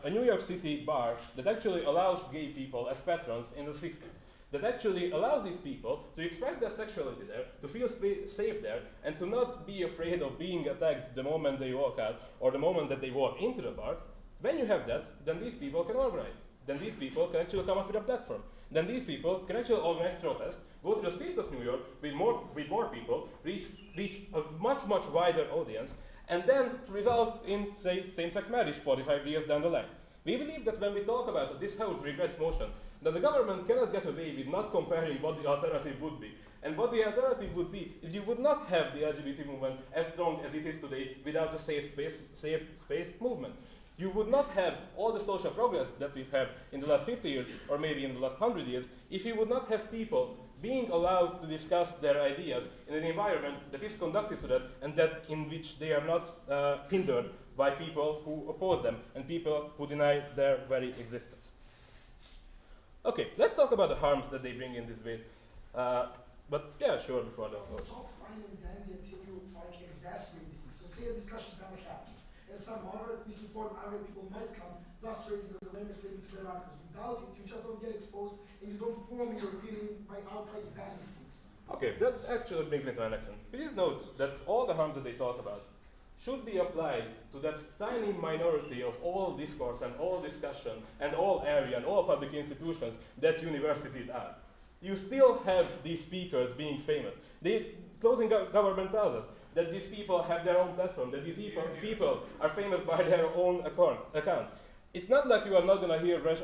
a New York City bar that actually allows gay people as patrons in the 60s, that actually allows these people to express their sexuality there, to feel safe there, and to not be afraid of being attacked the moment they walk out or the moment that they walk into the bar, when you have that, then these people can organize. Then these people can actually come up with a platform. Then these people can actually organize protests, go to the streets of New York with more people, reach a much wider audience, and then result in, say, same-sex marriage 45 years down the line. We believe that when we talk about this house regrets motion, that the government cannot get away with not comparing what the alternative would be. And what the alternative would be is you would not have the LGBT movement as strong as it is today without the safe space movement. You would not have all the social progress that we've had in the last 50 years, or maybe in the last 100 years, if you would not have people being allowed to discuss their ideas in an environment that is conducive to that, and that in which they are not hindered by people who oppose them and people who deny their very existence. Okay, let's talk about the harms that they bring in this way. But yeah, sure, before that. It's all fine and dandy until you exacerbate these things. So say a discussion panel happens, and some moderate, misinformed Arab people might come, thus raising the awareness leading to their articles. Without it, you just don't get exposed, and you don't form your opinion by outright banning things. Okay, that actually brings me to my next one. Please note that all the harms that they talk about should be applied to that tiny minority of all discourse and all discussion and all area and all public institutions that universities are. You still have these speakers being famous. Closing government tells us that these people have their own platform, that these people are famous by their own account. It's not like you are not going to hear Rush,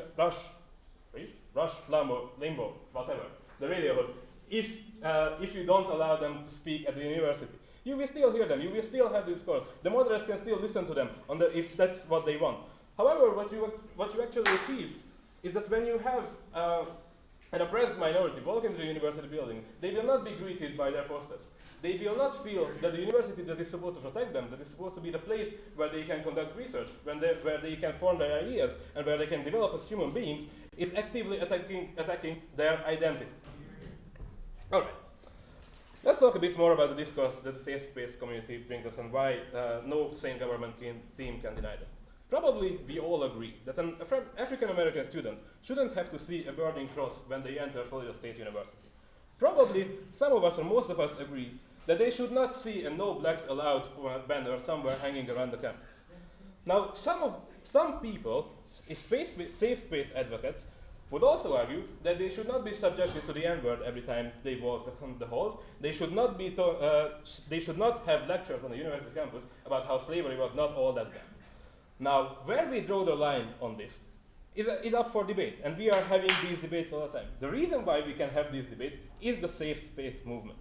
Limbo, whatever, the radio host, if you don't allow them to speak at the university. you will still hear them, you will still have this discourse. The moderates can still listen to them if that's what they want. However, what you actually achieve is that when you have an oppressed minority walk into the university building, they will not be greeted by their posters. They will not feel that the university that is supposed to protect them, that is supposed to be the place where they can conduct research, where they can form their ideas, and where they can develop as human beings, is actively attacking their identity. Alright. Let's talk a bit more about the discourse that the safe space community brings us and why no sane government team can deny them. Probably we all agree that an African American student shouldn't have to see a burning cross when they enter Florida State University. Probably some of us or most of us agrees that they should not see a no blacks allowed banner somewhere hanging around the campus. Now some people, safe space advocates, would also argue that they should not be subjected to the N-word every time they walk the halls. They should not have lectures on the university campus about how slavery was not all that bad. Now, where we draw the line on this is up for debate, and we are having these debates all the time. The reason why we can have these debates is the safe space movement.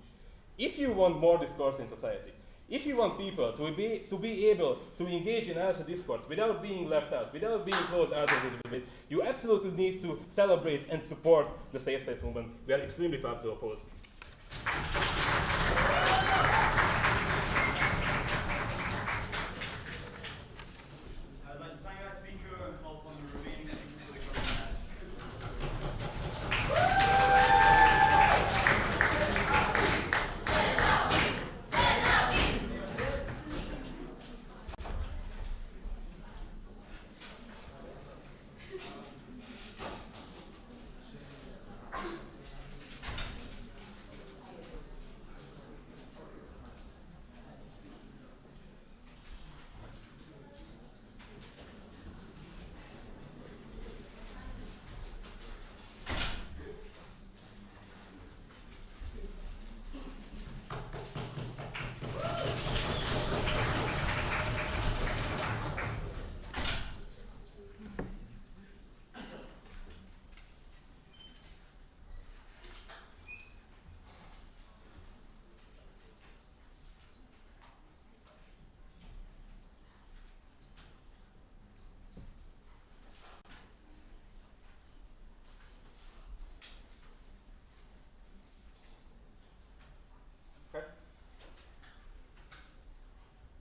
If you want more discourse in society, if you want people to be able to engage in answer discourse without being left out, without being closed out of the debate, you absolutely need to celebrate and support the safe space movement. We are extremely proud to oppose. I'd like to thank our speaker and call upon the remaining speakers for the closing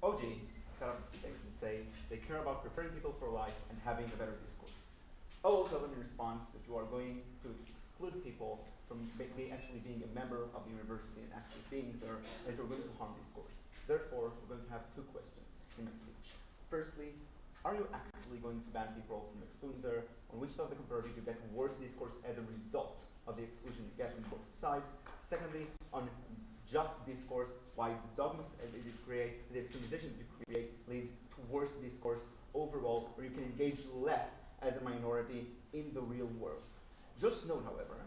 OG set up this debate and say they care about preparing people for life and having a better discourse. OO told them in response that you are going to exclude people from actually being a member of the university and actually being there, and you're going to harm discourse. Therefore, we're going to have two questions in my speech. Firstly, are you actually going to ban people from excluding there? On which side of the comparative you get worse discourse as a result of the exclusion you get on both sides? Secondly, on just discourse, why the dogmas that you create, the extremization that you create, leads to worse discourse overall, where you can engage less as a minority in the real world. Just note, however,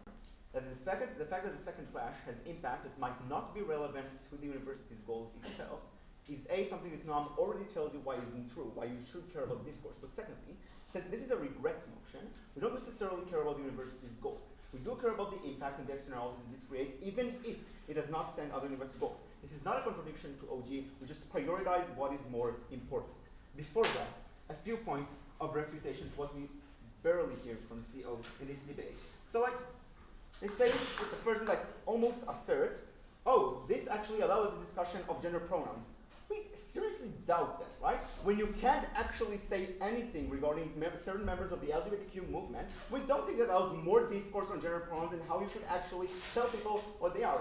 that the fact that the second clash has impacts that might not be relevant to the university's goals itself is something that Noam already tells you why isn't true, why you should care about discourse. But secondly, since this is a regret motion, we don't necessarily care about the university's goals. We do care about the impact and the externalities it creates, even if it does not stand other university goals. This is not a contradiction to OG, we just prioritize what is more important. Before that, a few points of refutation to what we barely hear from CO in this debate. So they say, the first is almost assert, oh, this actually allows the discussion of gender pronouns. We seriously doubt that, right? When you can't actually say anything regarding certain members of the LGBTQ movement, we don't think that allows more discourse on gender pronouns and how you should actually tell people what they are.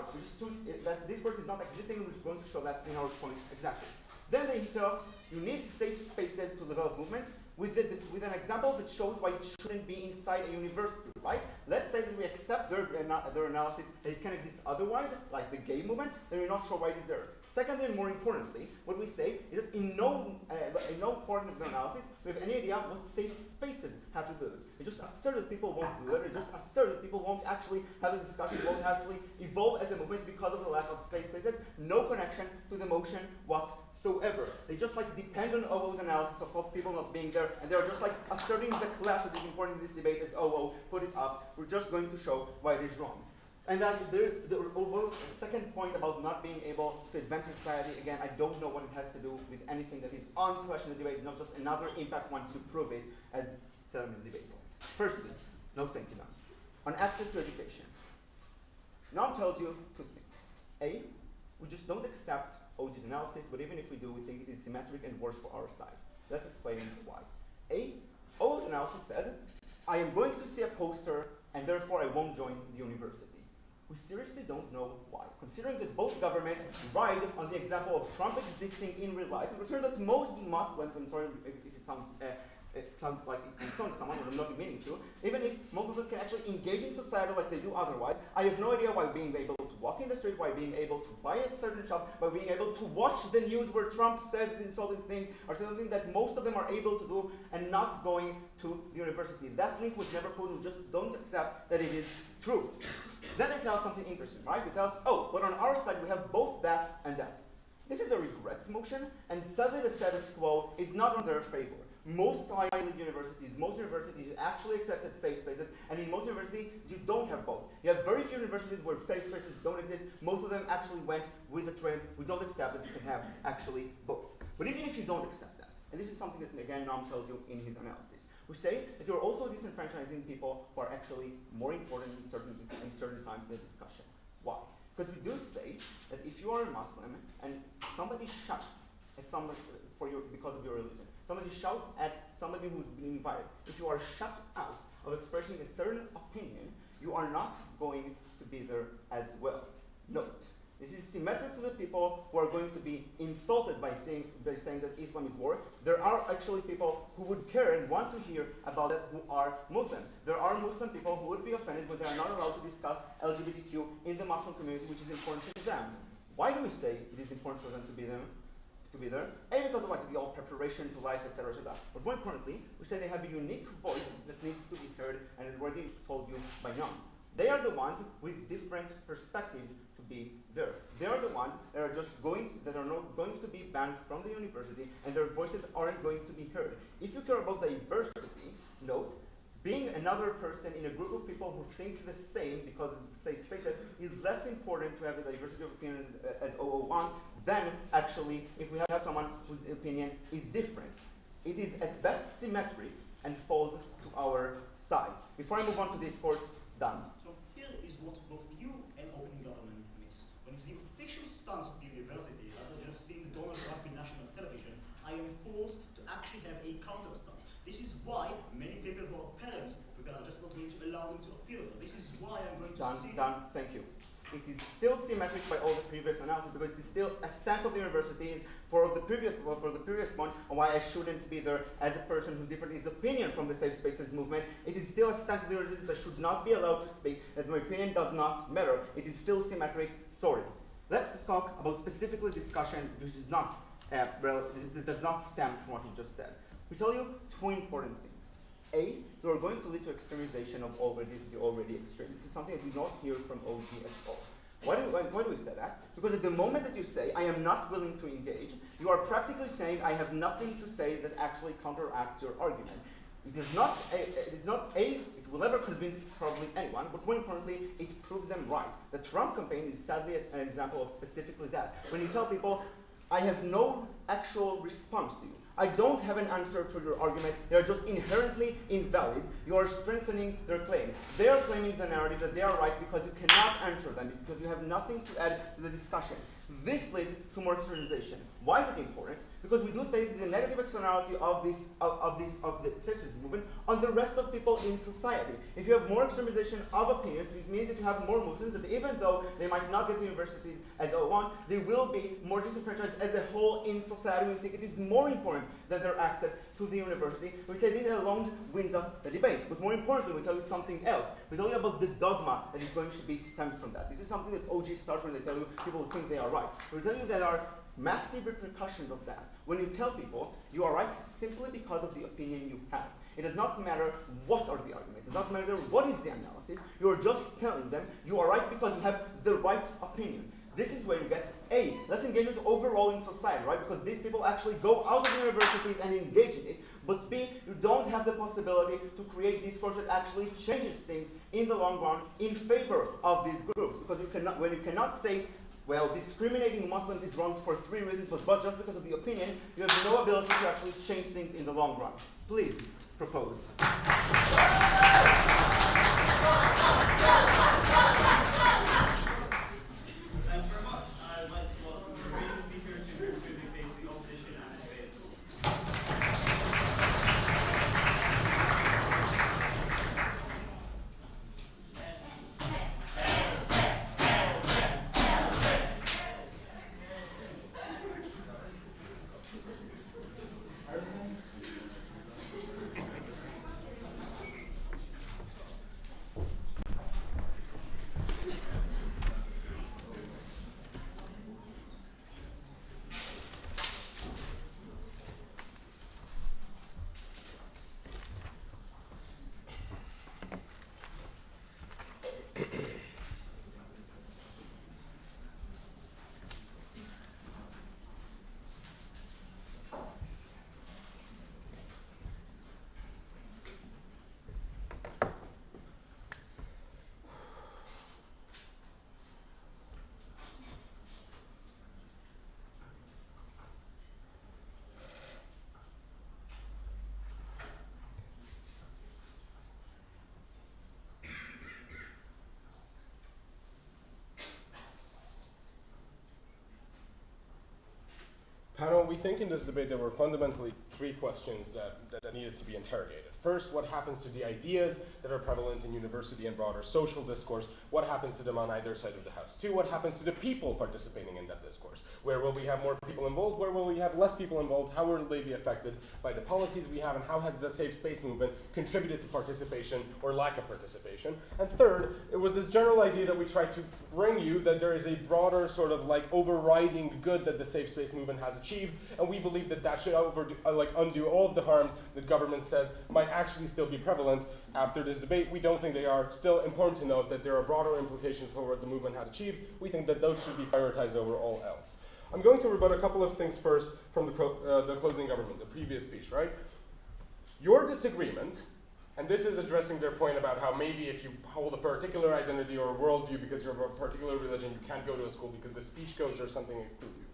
That discourse is not existing, and we're going to show that in our points exactly. Then they tell us you need safe spaces to develop movement with an example that shows why it shouldn't be inside a university, right? Let's say that we accept their analysis that it can exist otherwise, like the gay movement, then we're not sure why it is there. Secondly, and more importantly, what we say is that in no part of their analysis we have any idea what safe spaces have to do with this. They just assert that people won't do it, they just assert that people won't actually have a discussion, won't actually evolve as a movement because of the lack of safe spaces. No connection to the motion whatsoever. They just depend on OO's analysis of people not being there, and they're just asserting the clash that is important in this debate as OO put it up. We're just going to show why it is wrong. And the second point about not being able to advance society, again, I don't know what it has to do with anything that is unquestioned debate, not just another impact once you prove it, as said in the debate. Firstly, no thank you, Noam. On access to education. Noam tells you two things. A, we just don't accept OG's analysis, but even if we do, we think it is symmetric and worse for our side. Let's explain why. A, OG's analysis says, I am going to see a poster and therefore I won't join the university. We seriously don't know why. Considering that both governments ride on the example of Trump existing in real life, and considering that most Muslims, I'm sorry if it sounds like it's insulting someone, or I'm not meaning to, even if most Muslims can actually engage in society like they do otherwise, I have no idea why being able to walk in the street, why being able to buy at certain shops, by being able to watch the news where Trump says insulting things, are something that most of them are able to do and not going to the university. That link was never put, we just don't accept that it is true. Then they tell us something interesting, right? They tell us, oh, but on our side we have both that and that. This is a regrets motion, and sadly the status quo is not in their favor. Most universities actually accepted safe spaces, and in most universities you don't have both. You have very few universities where safe spaces don't exist. Most of them actually went with the trend. We don't accept that you can have actually both. But even if you don't accept that, and this is something that again Noam tells you in his analysis, we say that you're also disenfranchising people who are actually more important in certain times in the discussion. Why? Because we do say that if you are a Muslim and somebody shouts at somebody because of your religion, somebody shouts at somebody who's been invited, if you are shut out of expressing a certain opinion, you are not going to be there as well. Note, this is symmetric to the people who are going to be insulted by saying that Islam is war. There are actually people who would care and want to hear about it who are Muslims. There are Muslim people who would be offended when they are not allowed to discuss LGBTQ in the Muslim community, which is important to them. Why do we say it is important for them to be there? A, because of like the old preparation to life, etc., etc. But more importantly, we say they have a unique voice that needs to be heard, and I've already told you by now. They are the ones with different perspectives to be there. They are the ones that are not going to be banned from the university, and their voices aren't going to be heard. If you care about diversity, note, being another person in a group of people who think the same because of the safe spaces is less important to have a diversity of opinions as 001 than actually if we have someone whose opinion is different. It is at best symmetric and falls to our side. Before I move on to discourse, done. So here is what both you and open government miss. When it's the official stance of the university, rather than just seeing the Donald Trump in national television, I am forced to actually have a counter stance. This is why many people who are parents of people are just not going to allow them to appear. This is why I'm going to see... Done, thank you. It is still symmetric by all the previous analysis because it is still a stance of the university for the previous one on why I shouldn't be there as a person who's different his opinion from the safe spaces movement. It is still a stance of the university that should not be allowed to speak, that my opinion does not matter. It is still symmetric, sorry. Let's just talk about specifically discussion which is not, it does not stem from what you just said. We tell you two important things. A, you are going to lead to extremization of the already extreme. This is something that we don't hear from OG at all. Why do we say that? Because at the moment that you say, I am not willing to engage, you are practically saying, I have nothing to say that actually counteracts your argument. It will never convince probably anyone, but more importantly, it proves them right. The Trump campaign is sadly an example of specifically that. When you tell people, I have no actual response to you, I don't have an answer to your argument. They are just inherently invalid. You are strengthening their claim. They are claiming the narrative that they are right because you cannot answer them, because you have nothing to add to the discussion. This leads to more externalization. Why is it important? Because we do think it is a negative externality of the sexist movement on the rest of people in society. If you have more extremization of opinions, it means that you have more Muslims that even though they might not get to universities as they want, they will be more disenfranchised as a whole in society. We think it is more important than their access to the university. We say this alone wins us the debate. But more importantly, we tell you something else. We tell you about the dogma that is going to be stemmed from that. This is something that OG starts when they tell you people think they are right. We tell you there are massive repercussions of that. When you tell people you are right simply because of the opinion you have. It does not matter what are the arguments. It does not matter what is the analysis. You are just telling them you are right because you have the right opinion. This is where you get A, less engagement overall in society, right? Because these people actually go out of universities and engage in it. But B, you don't have the possibility to create discourse that actually changes things in the long run in favor of these groups. you cannot say, well, discriminating Muslims is wrong for 3 reasons, but just because of the opinion, you have no ability to actually change things in the long run. Please, propose. Thanks very much. I'd like to welcome the remaining speaker to conclude the case of the opposition and the debate. Panel, we think in this debate there were fundamentally 3 questions that needed to be interrogated. First, what happens to the ideas that are prevalent in university and broader social discourse? What happens to them on either side of the house? 2, what happens to the people participating in that discourse? Where will we have more people involved? Where will we have less people involved? How will they be affected by the policies we have? And how has the safe space movement contributed to participation or lack of participation? And third, it was this general idea that we tried to bring you that there is a broader sort of like overriding good that the safe space movement has achieved, and we believe that that should undo all of the harms that government says might actually still be prevalent after this debate. We don't think they are. Still important to note that there are broader implications for what the movement has achieved. We think that those should be prioritized over all else. I'm going to rebut a couple of things first from the closing government, the previous speech, right? Your disagreement, and this is addressing their point about how maybe if you hold a particular identity or a worldview because you're of a particular religion, you can't go to a school because the speech codes or something exclude you.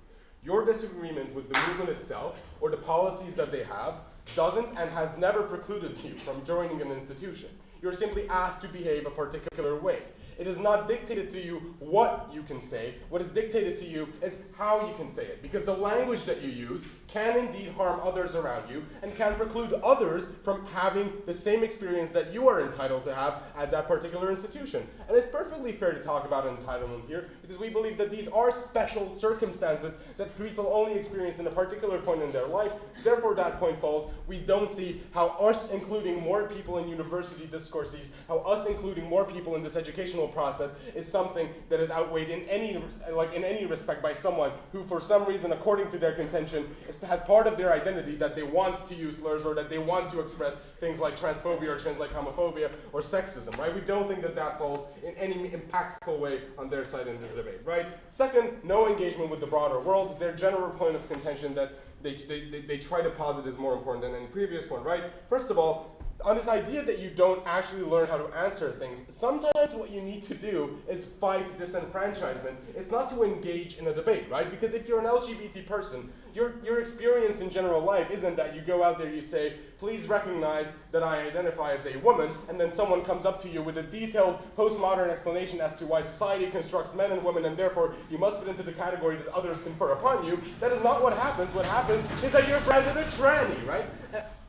Your disagreement with the movement itself or the policies that they have doesn't and has never precluded you from joining an institution. You're simply asked to behave a particular way. It is not dictated to you what you can say. What is dictated to you is how you can say it, because the language that you use can indeed harm others around you and can preclude others from having the same experience that you are entitled to have at that particular institution. And it's perfectly fair to talk about entitlement here, because we believe that these are special circumstances that people only experience in a particular point in their life. Therefore, that point falls. We don't see how us including more people in university discourses, how us including more people in this educational process is something that is outweighed in any respect by someone who, for some reason, according to their contention, has part of their identity that they want to use slurs or that they want to express things like transphobia or things like homophobia or sexism, right? We don't think that that falls in any impactful way on their side in this debate, right? Second, no engagement with the broader world. Their general point of contention that they try to posit is more important than any previous one, right? First of all, on this idea that you don't actually learn how to answer things, sometimes what you need to do is fight disenfranchisement. It's not to engage in a debate, right? Because if you're an LGBT person, your experience in general life isn't that you go out there, you say, please recognize that I identify as a woman, and then someone comes up to you with a detailed postmodern explanation as to why society constructs men and women, and therefore you must fit into the category that others confer upon you. That is not what happens. What happens is that you're branded a tranny, right?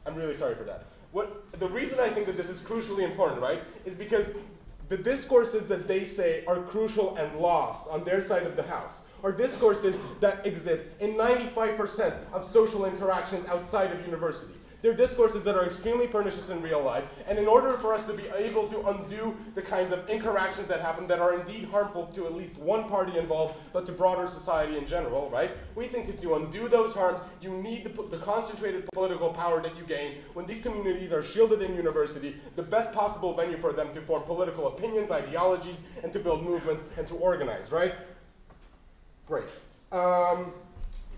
I'm really sorry for that. The reason I think that this is crucially important, right, is because the discourses that they say are crucial and lost on their side of the house are discourses that exist in 95% of social interactions outside of university. They're discourses that are extremely pernicious in real life, and in order for us to be able to undo the kinds of interactions that happen that are indeed harmful to at least one party involved, but to broader society in general, right? We think that to undo those harms, you need the concentrated political power that you gain when these communities are shielded in university, the best possible venue for them to form political opinions, ideologies, and to build movements and to organize, right? Great.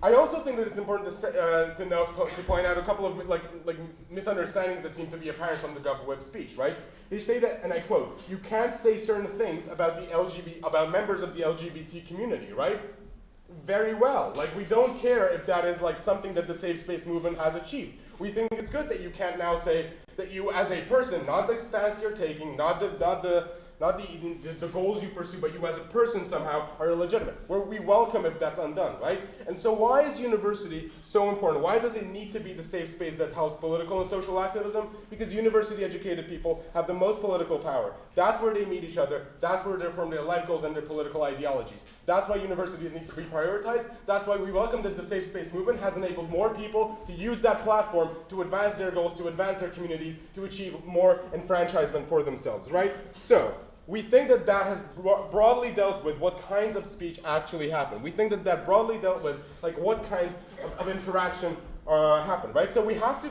I also think that it's important to point out a couple of like misunderstandings that seem to be apparent from the GovWeb speech, right? They say that, and I quote, "You can't say certain things about about members of the LGBT community," right? Very well. Like, we don't care if that is like something that the safe space movement has achieved. We think it's good that you can't now say that you as a person, not the stance you're taking, not the goals you pursue, but you as a person somehow are illegitimate. We welcome if that's undone, right? And so why is university so important? Why does it need to be the safe space that helps political and social activism? Because university-educated people have the most political power. That's where they meet each other. That's where they form their life goals and their political ideologies. That's why universities need to be prioritized. That's why we welcome that the safe space movement has enabled more people to use that platform to advance their goals, to advance their communities, to achieve more enfranchisement for themselves, right? So, we think that that has broadly dealt with what kinds of speech actually happen. We think that that broadly dealt with like what kinds of interaction happen, right? So we have to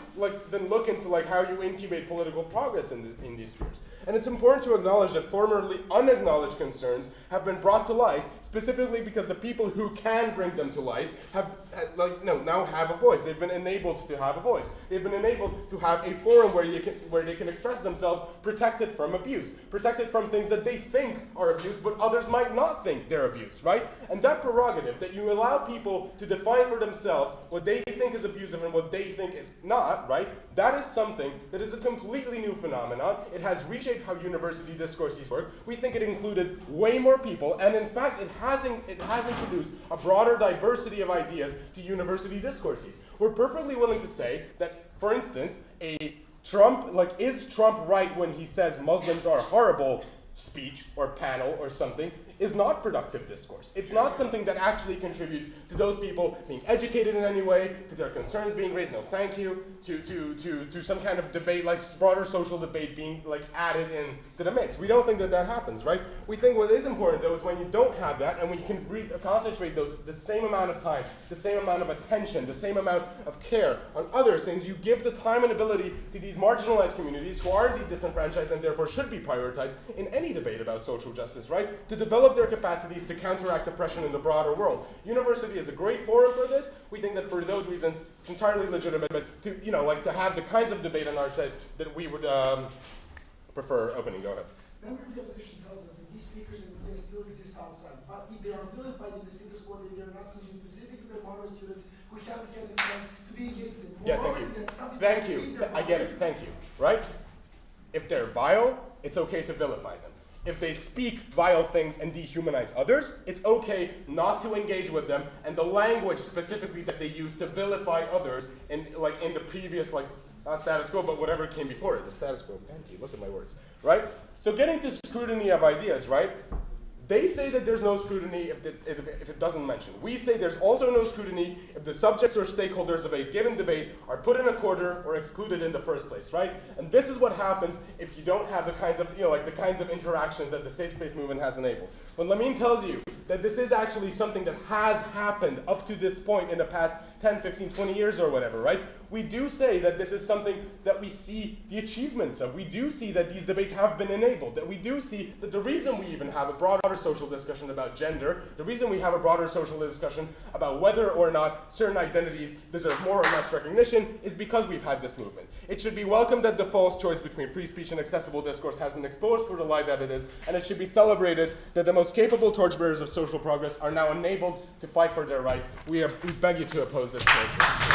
then look into how you incubate political progress in these spheres. And it's important to acknowledge that formerly unacknowledged concerns have been brought to light, specifically because the people who can bring them to light now have a voice. They've been enabled to have a voice. They've been enabled to have a forum where they can express themselves, protected from abuse, protected from things that they think are abuse, but others might not think they're abuse, right? And that prerogative, that you allow people to define for themselves what they think is abusive and what they think is not, right? That is something that is a completely new phenomenon. It has reshaped how university discourses work. We think it included way more people, and in fact, it has introduced a broader diversity of ideas to university discourses. We're perfectly willing to say that, for instance, is Trump right when he says Muslims are horrible speech or panel or something is not productive discourse. It's not something that actually contributes to those people being educated in any way, to their concerns being raised, no thank you, to some kind of debate, like broader social debate being added in to the mix. We don't think that that happens, right? We think what is important though is when you don't have that and when you can concentrate the same amount of time, the same amount of attention, the same amount of care on other things, you give the time and ability to these marginalized communities who are indeed disenfranchised and therefore should be prioritized in any debate about social justice, right? To develop their capacities to counteract oppression in the broader world. University is a great forum for this. We think that for those reasons, it's entirely legitimate to, to have the kinds of debate on our side that we would prefer opening. Go ahead. Member of the opposition tells us that these speakers and ideas still exist outside, but if they are vilified in the status quo, then they are not consumed specifically by modern students who haven't had the chance to be engaged with it. Yeah, thank you. I get it. Thank you. Right? If they're vile, it's okay to vilify them. If they speak vile things and dehumanize others, it's okay not to engage with them. And the language specifically that they use to vilify others in the previous not status quo, but whatever came before it, the status quo. Thank you. Look at my words, right? So getting to scrutiny of ideas, right? They say that there's no scrutiny if it doesn't mention. We say there's also no scrutiny if the subjects or stakeholders of a given debate are put in a corner or excluded in the first place, right? And this is what happens if you don't have the kinds of, the kinds of interactions that the safe space movement has enabled. When Lamine tells you that this is actually something that has happened up to this point in the past 10, 15, 20 years or whatever, right? We do say that this is something that we see the achievements of. We do see that these debates have been enabled, that we do see that the reason we even have a broader social discussion about gender, the reason we have a broader social discussion about whether or not certain identities deserve more or less recognition is because we've had this movement. It should be welcomed that the false choice between free speech and accessible discourse has been exposed for the lie that it is, and it should be celebrated that the most capable torchbearers of social progress are now enabled to fight for their rights. We beg you to oppose this motion.